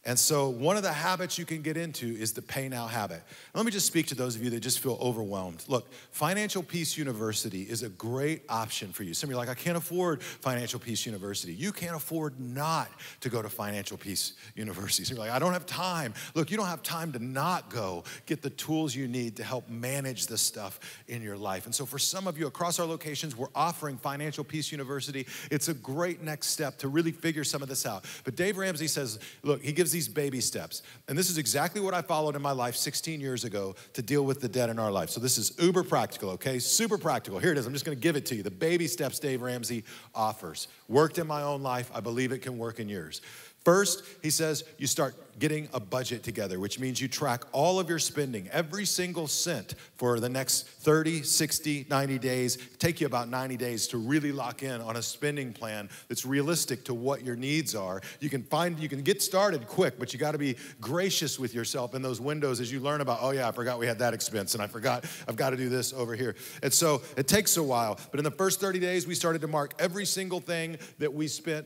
And so one of the habits you can get into is the pay now habit. Let me just speak to those of you that just feel overwhelmed. Look, Financial Peace University is a great option for you. Some of you are like, I can't afford Financial Peace University. You can't afford not to go to Financial Peace University. So you're like, I don't have time. Look, you don't have time to not go get the tools you need to help manage this stuff in your life. And so for some of you across our locations, we're offering Financial Peace University. It's a great next step to really figure some of this out. But Dave Ramsey says, look, he gives these baby steps. And this is exactly what I followed in my life 16 years ago to deal with the debt in our life. So this is uber practical, okay? Super practical. Here it is. I'm just going to give it to you. The baby steps Dave Ramsey offers. Worked in my own life. I believe it can work in yours. First, he says you start getting a budget together, which means you track all of your spending, every single cent for the next 30, 60, 90 days. It'll take you about 90 days to really lock in on a spending plan that's realistic to what your needs are. You can get started quick, but you got to be gracious with yourself in those windows as you learn about, oh yeah, I forgot we had that expense, and I forgot I've got to do this over here. And so it takes a while, but in the first 30 days, we started to mark every single thing that we spent.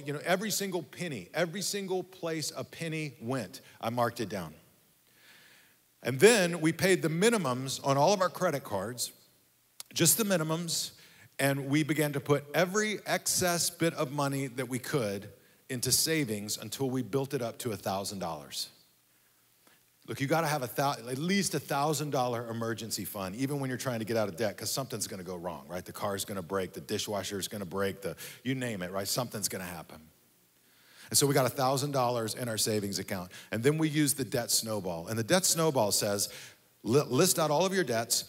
You know, every single penny, every single place a penny went, I marked it down. And then we paid the minimums on all of our credit cards, just the minimums, and we began to put every excess bit of money that we could into savings until we built it up to $1,000. Look, you got to have at least $1,000 emergency fund, even when you're trying to get out of debt, because something's going to go wrong, right? The car's going to break, the dishwasher is going to break, you name it, right? Something's going to happen. And so we got $1,000 in our savings account. And then we use the debt snowball. And the debt snowball says, list out all of your debts,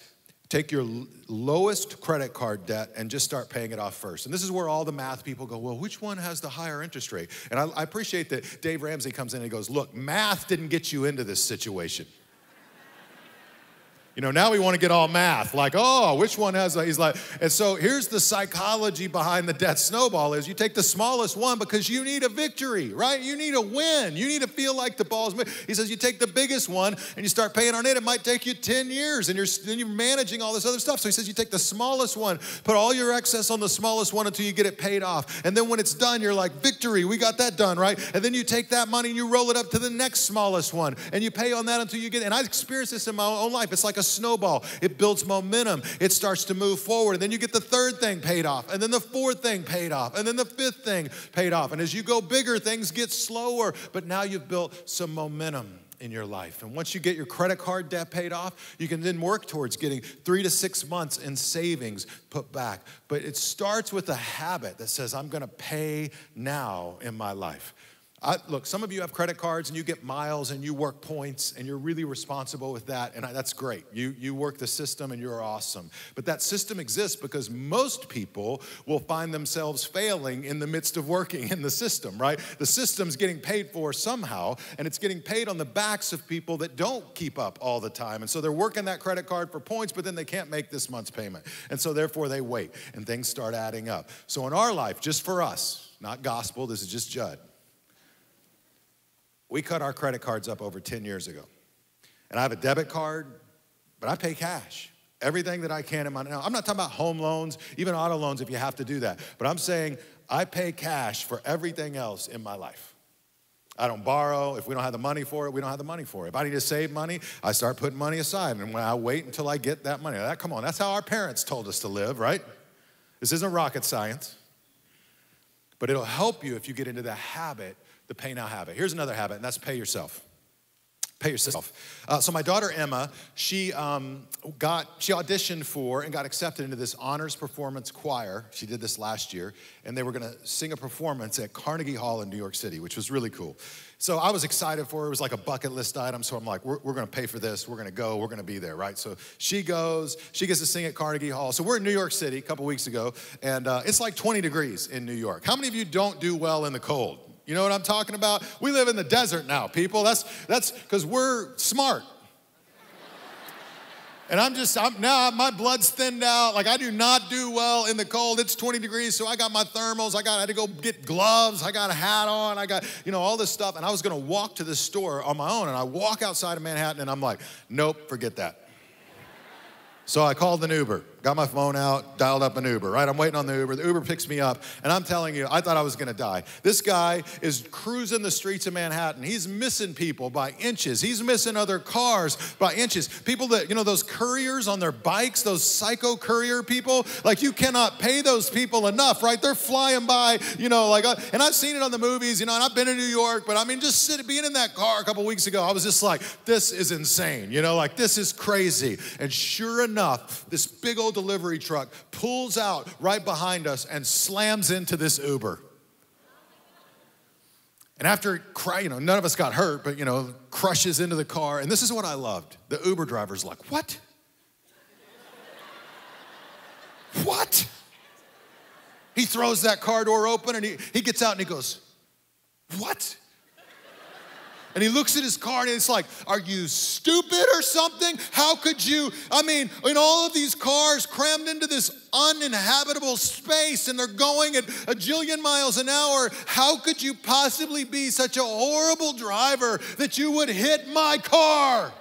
take your lowest credit card debt and just start paying it off first. And this is where all the math people go, well, which one has the higher interest rate? And I appreciate that Dave Ramsey comes in and he goes, look, math didn't get you into this situation. You know, now we want to get all math, like, oh, which one has a, he's like, and so here's the psychology behind the debt snowball is you take the smallest one because you need a victory, right? You need a win. You need to feel like the ball's moving. He says you take the biggest one and you start paying on it. It might take you 10 years and then you're managing all this other stuff. So he says you take the smallest one, put all your excess on the smallest one until you get it paid off. And then when it's done, you're like, victory, we got that done, right? And then you take that money and you roll it up to the next smallest one and you pay on that until you get it. And I experienced this in my own life. It's like a snowball. It builds momentum. It starts to move forward. And then you get the third thing paid off. And then the fourth thing paid off. And then the fifth thing paid off. And as you go bigger, things get slower. But now you've built some momentum in your life. And once you get your credit card debt paid off, you can then work towards getting 3 to 6 months in savings put back. But it starts with a habit that says, I'm going to pay now in my life. Look, some of you have credit cards and you get miles and you work points and you're really responsible with that, and that's great. You work the system and you're awesome. But that system exists because most people will find themselves failing in the midst of working in the system, right? The system's getting paid for somehow, and it's getting paid on the backs of people that don't keep up all the time. And so they're working that credit card for points, but then they can't make this month's payment. And so therefore they wait and things start adding up. So in our life, just for us, not gospel, this is just Judd. We cut our credit cards up over 10 years ago. And I have a debit card, but I pay cash. Everything that I can in my, now I'm not talking about home loans, even auto loans if you have to do that. But I'm saying I pay cash for everything else in my life. I don't borrow. If we don't have the money for it, we don't have the money for it. If I need to save money, I start putting money aside. And when I wait until I get that money. Come on, that's how our parents told us to live, right? This isn't rocket science. But it'll help you if you get into the habit, the pay now habit. Here's another habit, and that's pay yourself. Pay yourself. So my daughter Emma, she auditioned for and got accepted into this honors performance choir. She did this last year, and they were gonna sing a performance at Carnegie Hall in New York City, which was really cool. So I was excited for her. It was like a bucket list item. So I'm like, we're gonna pay for this. We're gonna go, we're gonna be there, right? So she goes, she gets to sing at Carnegie Hall. So we're in New York City a couple weeks ago, and it's like 20 degrees in New York. How many of you don't do well in the cold? You know what I'm talking about? We live in the desert now, people. That's because we're smart. And now my blood's thinned out. Like I do not do well in the cold. It's 20 degrees, so I got my thermals. I had to go get gloves. I got a hat on. I got, all this stuff. And I was gonna walk to this store on my own, and I walk outside of Manhattan, and I'm like, nope, forget that. So I called an Uber, got my phone out, dialed up an Uber, right? I'm waiting on the Uber. The Uber picks me up, and I'm telling you, I thought I was gonna die. This guy is cruising the streets of Manhattan. He's missing people by inches. He's missing other cars by inches. People that, those couriers on their bikes, those psycho courier people, like you cannot pay those people enough, right? They're flying by, and I've seen it on the movies, and I've been in New York, but I mean, being in that car a couple weeks ago, I was just like, this is insane, this is crazy. And sure enough, this big old delivery truck pulls out right behind us and slams into this Uber. And after, none of us got hurt, but, crushes into the car. And this is what I loved. The Uber driver's like, what? What? He throws that car door open and he gets out and he goes, what? And he looks at his car and it's like, are you stupid or something? How could you, in all of these cars crammed into this uninhabitable space and they're going at a jillion miles an hour, how could you possibly be such a horrible driver that you would hit my car?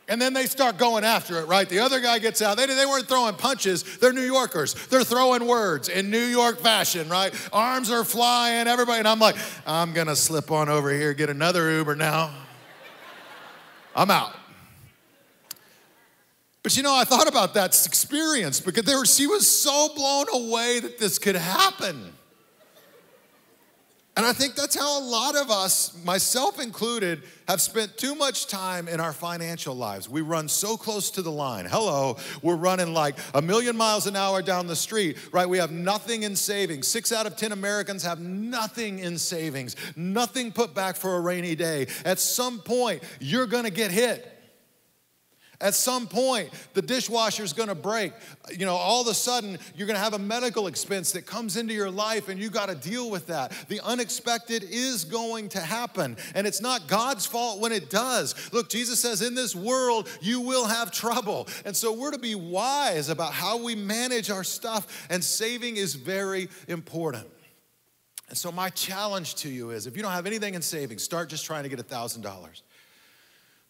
And then they start going after it, right? The other guy gets out. They weren't throwing punches. They're New Yorkers. They're throwing words in New York fashion, right? Arms are flying, everybody. And I'm like, I'm going to slip on over here, get another Uber now. I'm out. But I thought about that experience because she was so blown away that this could happen. And I think that's how a lot of us, myself included, have spent too much time in our financial lives. We run so close to the line. Hello, we're running like 1,000,000 miles an hour down the street, right? We have nothing in savings. 6 out of 10 Americans have nothing in savings, nothing put back for a rainy day. At some point, you're gonna get hit. At some point, the dishwasher's gonna break. All of a sudden, you're gonna have a medical expense that comes into your life and you gotta deal with that. The unexpected is going to happen, and it's not God's fault when it does. Look, Jesus says, in this world, you will have trouble. And so we're to be wise about how we manage our stuff, and saving is very important. And so my challenge to you is, if you don't have anything in savings, start just trying to get $1,000.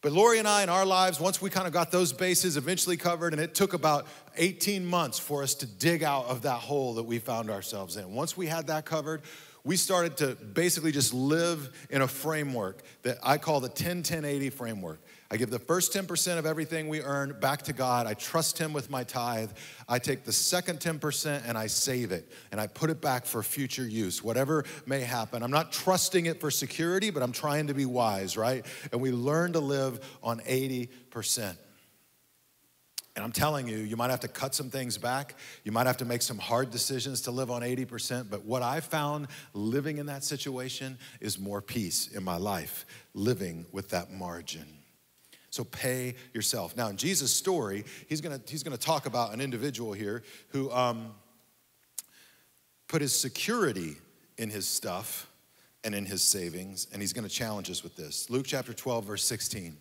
But Lori and I in our lives, once we kind of got those bases eventually covered, and it took about 18 months for us to dig out of that hole that we found ourselves in. Once we had that covered, we started to basically just live in a framework that I call the 10-10-80 framework. I give the first 10% of everything we earn back to God. I trust Him with my tithe. I take the second 10% and I save it, and I put it back for future use, whatever may happen. I'm not trusting it for security, but I'm trying to be wise, right? And we learn to live on 80%. And I'm telling you, you might have to cut some things back. You might have to make some hard decisions to live on 80%. But what I found living in that situation is more peace in my life, living with that margin. So pay yourself. Now, in Jesus' story, he's gonna talk about an individual here who put his security in his stuff and in his savings, and he's gonna challenge us with this. Luke chapter 12, verse 16.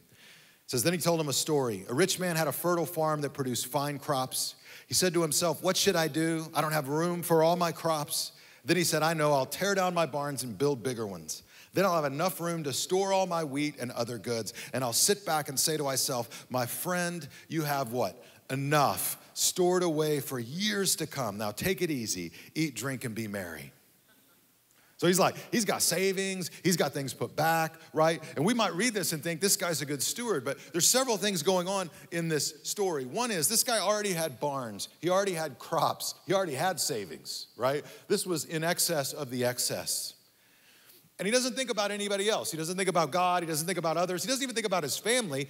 It says, then he told him a story. A rich man had a fertile farm that produced fine crops. He said to himself, what should I do? I don't have room for all my crops. Then he said, I know, I'll tear down my barns and build bigger ones. Then I'll have enough room to store all my wheat and other goods. And I'll sit back and say to myself, my friend, you have what? Enough stored away for years to come. Now take it easy, eat, drink, and be merry. So he's got savings, he's got things put back, right? And we might read this and think this guy's a good steward, but there's several things going on in this story. One is this guy already had barns, he already had crops, he already had savings, right? This was in excess of the excess. And he doesn't think about anybody else. He doesn't think about God. He doesn't think about others. He doesn't even think about his family.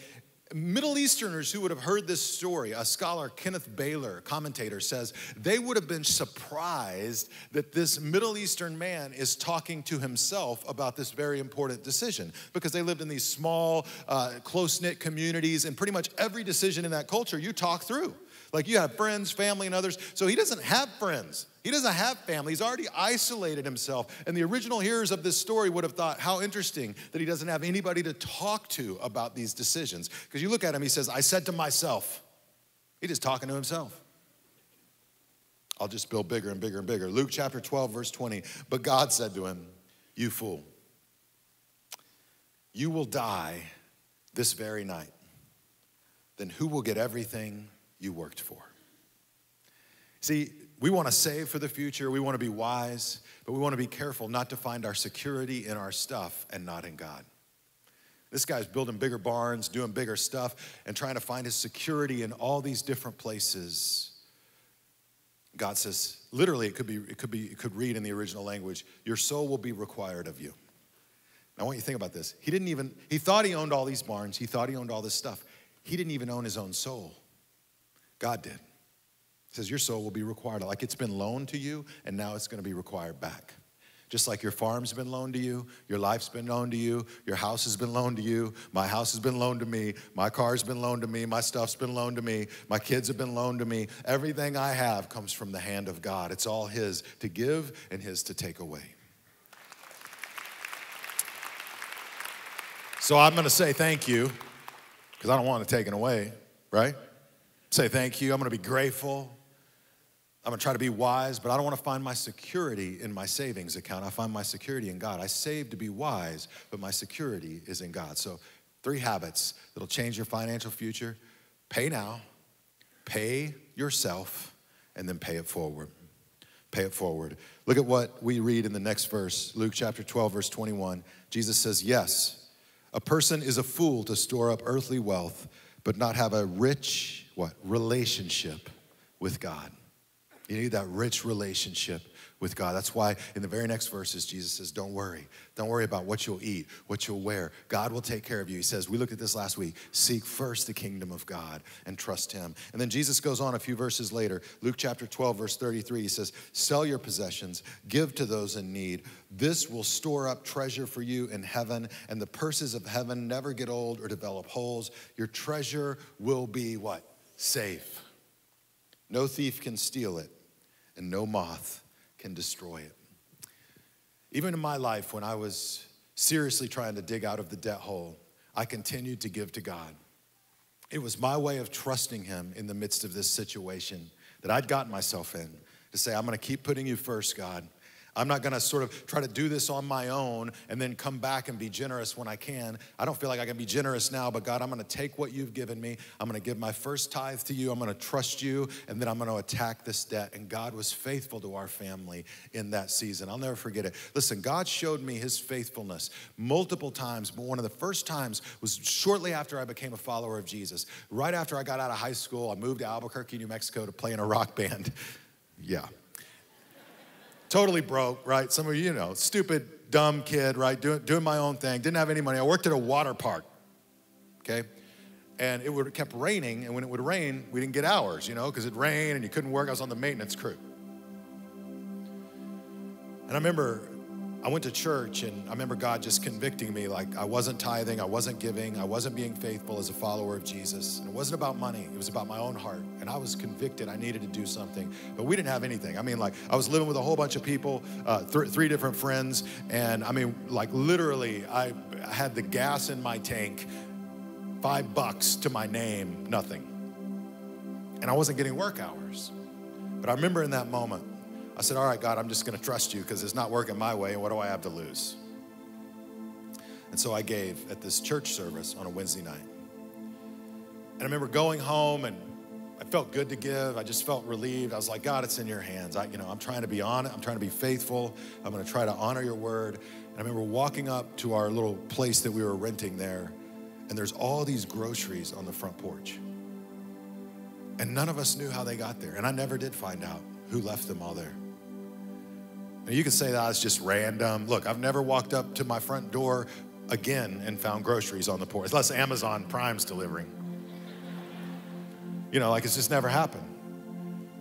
Middle Easterners who would have heard this story, a scholar, Kenneth Baylor, commentator, says they would have been surprised that this Middle Eastern man is talking to himself about this very important decision, because they lived in these small, close-knit communities, and pretty much every decision in that culture you talk through. Like, you have friends, family, and others. So he doesn't have friends. He doesn't have family. He's already isolated himself. And the original hearers of this story would have thought, how interesting that he doesn't have anybody to talk to about these decisions. Because you look at him, he says, I said to myself. He's just talking to himself. I'll just build bigger and bigger and bigger. Luke chapter 12, verse 20. But God said to him, you fool, you will die this very night. Then who will get everything you worked for? See, we want to save for the future. We want to be wise, but we want to be careful not to find our security in our stuff and not in God. This guy's building bigger barns, doing bigger stuff, and trying to find his security in all these different places. God says, literally, it could read in the original language, your soul will be required of you. Now, I want you to think about this. He thought he owned all these barns. He thought he owned all this stuff. He didn't even own his own soul. God did. He says, your soul will be required. Like, it's been loaned to you, and now it's going to be required back. Just like your farm's been loaned to you, your life's been loaned to you, your house has been loaned to you, my house has been loaned to me, my car's been loaned to me, my stuff's been loaned to me, my kids have been loaned to me. Everything I have comes from the hand of God. It's all his to give and his to take away. So I'm going to say thank you, because I don't want it taken away, right? Say thank you. I'm going to be grateful. I'm going to try to be wise, but I don't want to find my security in my savings account. I find my security in God. I save to be wise, but my security is in God. So 3 habits that'll change your financial future. Pay now, pay yourself, and then pay it forward. Pay it forward. Look at what we read in the next verse, Luke chapter 12, verse 21. Jesus says, yes, a person is a fool to store up earthly wealth, but not have a rich, relationship with God. You need that rich relationship with God. That's why in the very next verses, Jesus says, don't worry. Don't worry about what you'll eat, what you'll wear. God will take care of you. He says, we looked at this last week, seek first the kingdom of God and trust him. And then Jesus goes on a few verses later, Luke chapter 12, verse 33, he says, sell your possessions, give to those in need. This will store up treasure for you in heaven, and the purses of heaven never get old or develop holes. Your treasure will be what? Safe. No thief can steal it, and no moth can destroy it. Even in my life, when I was seriously trying to dig out of the debt hole, I continued to give to God. It was my way of trusting him in the midst of this situation that I'd gotten myself in, to say, I'm going to keep putting you first, God. I'm not going to sort of try to do this on my own and then come back and be generous when I can. I don't feel like I can be generous now, but God, I'm going to take what you've given me. I'm going to give my first tithe to you. I'm going to trust you, and then I'm going to attack this debt. And God was faithful to our family in that season. I'll never forget it. Listen, God showed me his faithfulness multiple times, but one of the first times was shortly after I became a follower of Jesus. Right after I got out of high school, I moved to Albuquerque, New Mexico to play in a rock band. Yeah. Totally broke, right? Some of you know, stupid, dumb kid, right? Doing my own thing, didn't have any money. I worked at a water park, okay? And it kept raining, and when it would rain, we didn't get hours, because it'd rain and you couldn't work. I was on the maintenance crew. And I remember I went to church, and I remember God just convicting me, like I wasn't tithing, I wasn't giving, I wasn't being faithful as a follower of Jesus. And it wasn't about money, it was about my own heart. And I was convicted I needed to do something, but we didn't have anything. I mean, like, I was living with a whole bunch of people, 3 different friends, and I mean, like, literally, I had the gas in my tank, $5 to my name, nothing. And I wasn't getting work hours. But I remember in that moment, I said, all right, God, I'm just going to trust you because it's not working my way, and what do I have to lose? And so I gave at this church service on a Wednesday night. And I remember going home, and I felt good to give. I just felt relieved. I was like, God, it's in your hands. I'm trying to be on it. I'm trying to be faithful. I'm going to try to honor your word. And I remember walking up to our little place that we were renting there, and there's all these groceries on the front porch. And none of us knew how they got there. And I never did find out who left them all there. Now, you can say that it's just random. Look, I've never walked up to my front door again and found groceries on the porch, unless Amazon Prime's delivering. You know, like it's just never happened.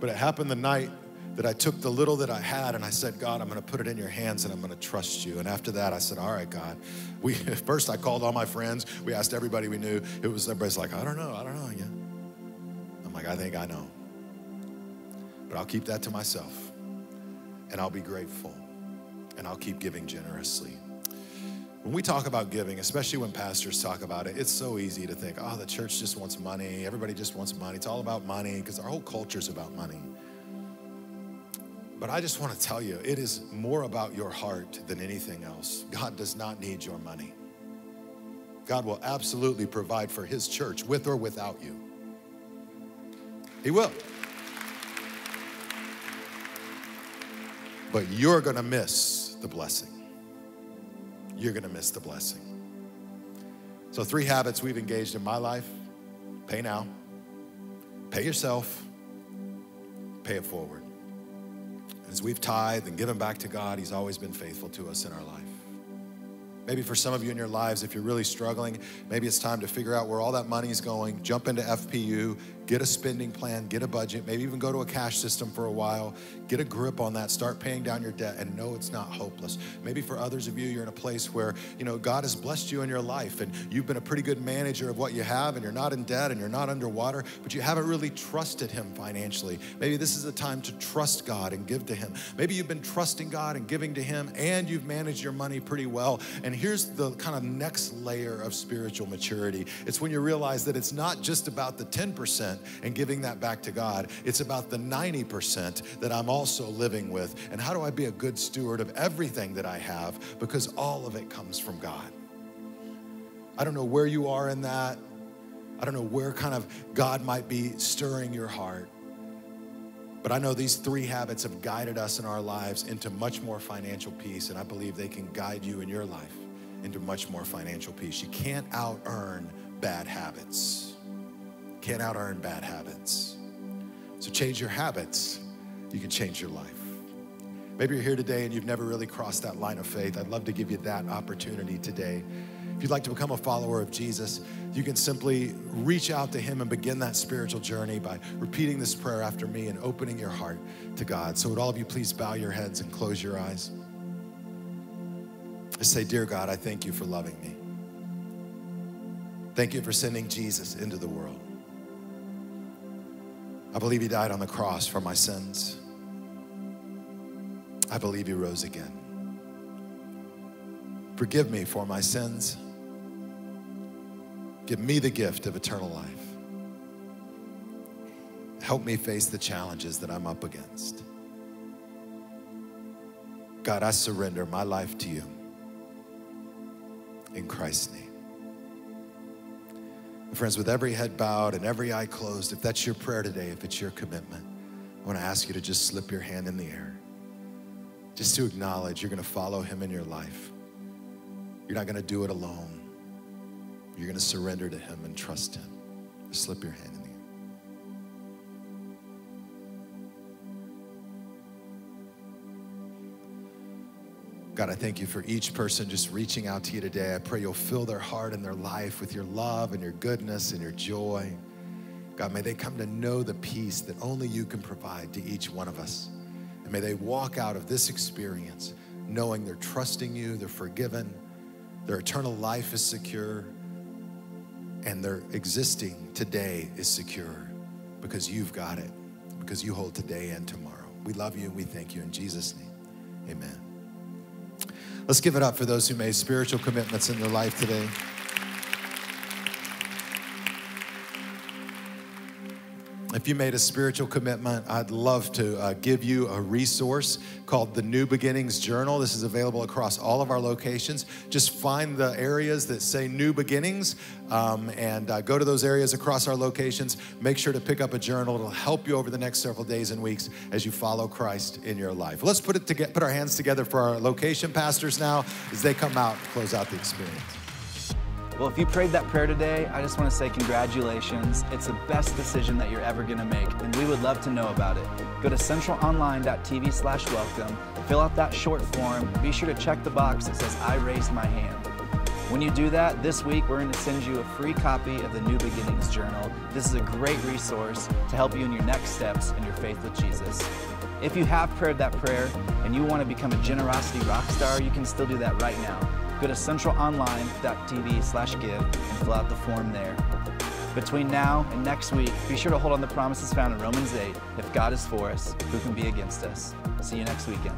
But it happened the night that I took the little that I had and I said, God, I'm gonna put it in your hands and I'm gonna trust you. And after that, I said, all right, God. First I called all my friends. We asked everybody we knew. Everybody's like, I don't know. Yeah. I'm like, I think I know. But I'll keep that to myself. And I'll be grateful. And I'll keep giving generously. When we talk about giving, especially when pastors talk about it, it's so easy to think, oh, the church just wants money. Everybody just wants money. It's all about money because our whole culture's about money. But I just want to tell you, it is more about your heart than anything else. God does not need your money. God will absolutely provide for his church with or without you. He will. But you're going to miss the blessing. You're going to miss the blessing. So 3 habits we've engaged in my life. Pay now. Pay yourself. Pay it forward. As we've tithed and given back to God, he's always been faithful to us in our life. Maybe for some of you in your lives, if you're really struggling, maybe it's time to figure out where all that money is going, jump into FPU, get a spending plan, get a budget, maybe even go to a cash system for a while, get a grip on that, start paying down your debt, and know it's not hopeless. Maybe for others of you, you're in a place where, you know, God has blessed you in your life and you've been a pretty good manager of what you have and you're not in debt and you're not underwater, but you haven't really trusted him financially. Maybe this is a time to trust God and give to him. Maybe you've been trusting God and giving to him and you've managed your money pretty well. And here's the kind of next layer of spiritual maturity. It's when you realize that it's not just about the 10% and giving that back to God. It's about the 90% that I'm also living with. And how do I be a good steward of everything that I have? Because all of it comes from God. I don't know where you are in that. I don't know where kind of God might be stirring your heart. But I know these 3 habits have guided us in our lives into much more financial peace. And I believe they can guide you in your life into much more financial peace. You can't out-earn bad habits. Can't out-earn bad habits. So change your habits. You can change your life. Maybe you're here today and you've never really crossed that line of faith. I'd love to give you that opportunity today. If you'd like to become a follower of Jesus, you can simply reach out to him and begin that spiritual journey by repeating this prayer after me and opening your heart to God. So would all of you please bow your heads and close your eyes? Just say, dear God, I thank you for loving me. Thank you for sending Jesus into the world. I believe he died on the cross for my sins. I believe he rose again. Forgive me for my sins. Give me the gift of eternal life. Help me face the challenges that I'm up against. God, I surrender my life to you. In Christ's name. Friends, with every head bowed and every eye closed, if that's your prayer today, if it's your commitment, I want to ask you to just slip your hand in the air. Just to acknowledge you're going to follow him in your life. You're not going to do it alone. You're going to surrender to him and trust him. Just slip your hand in the air. God, I thank you for each person just reaching out to you today. I pray you'll fill their heart and their life with your love and your goodness and your joy. God, may they come to know the peace that only you can provide to each one of us. And may they walk out of this experience knowing they're trusting you, they're forgiven, their eternal life is secure, and their existing today is secure because you've got it, because you hold today and tomorrow. We love you and we thank you in Jesus' name. Amen. Let's give it up for those who made spiritual commitments in their life today. If you made a spiritual commitment, I'd love to give you a resource called the New Beginnings Journal. This is available across all of our locations. Just find the areas that say New Beginnings and go to those areas across our locations. Make sure to pick up a journal. It'll help you over the next several days and weeks as you follow Christ in your life. Let's put our hands together for our location pastors now as they come out and close out the experience. Well, if you prayed that prayer today, I just want to say congratulations. It's the best decision that you're ever going to make, and we would love to know about it. Go to centralonline.tv/welcome, fill out that short form, be sure to check the box that says, I raised my hand. When you do that, this week we're going to send you a free copy of the New Beginnings Journal. This is a great resource to help you in your next steps in your faith with Jesus. If you have prayed that prayer and you want to become a generosity rock star, you can still do that right now. Go to centralonline.tv/give and fill out the form there. Between now and next week, be sure to hold on the promises found in Romans 8. If God is for us, who can be against us? See you next weekend.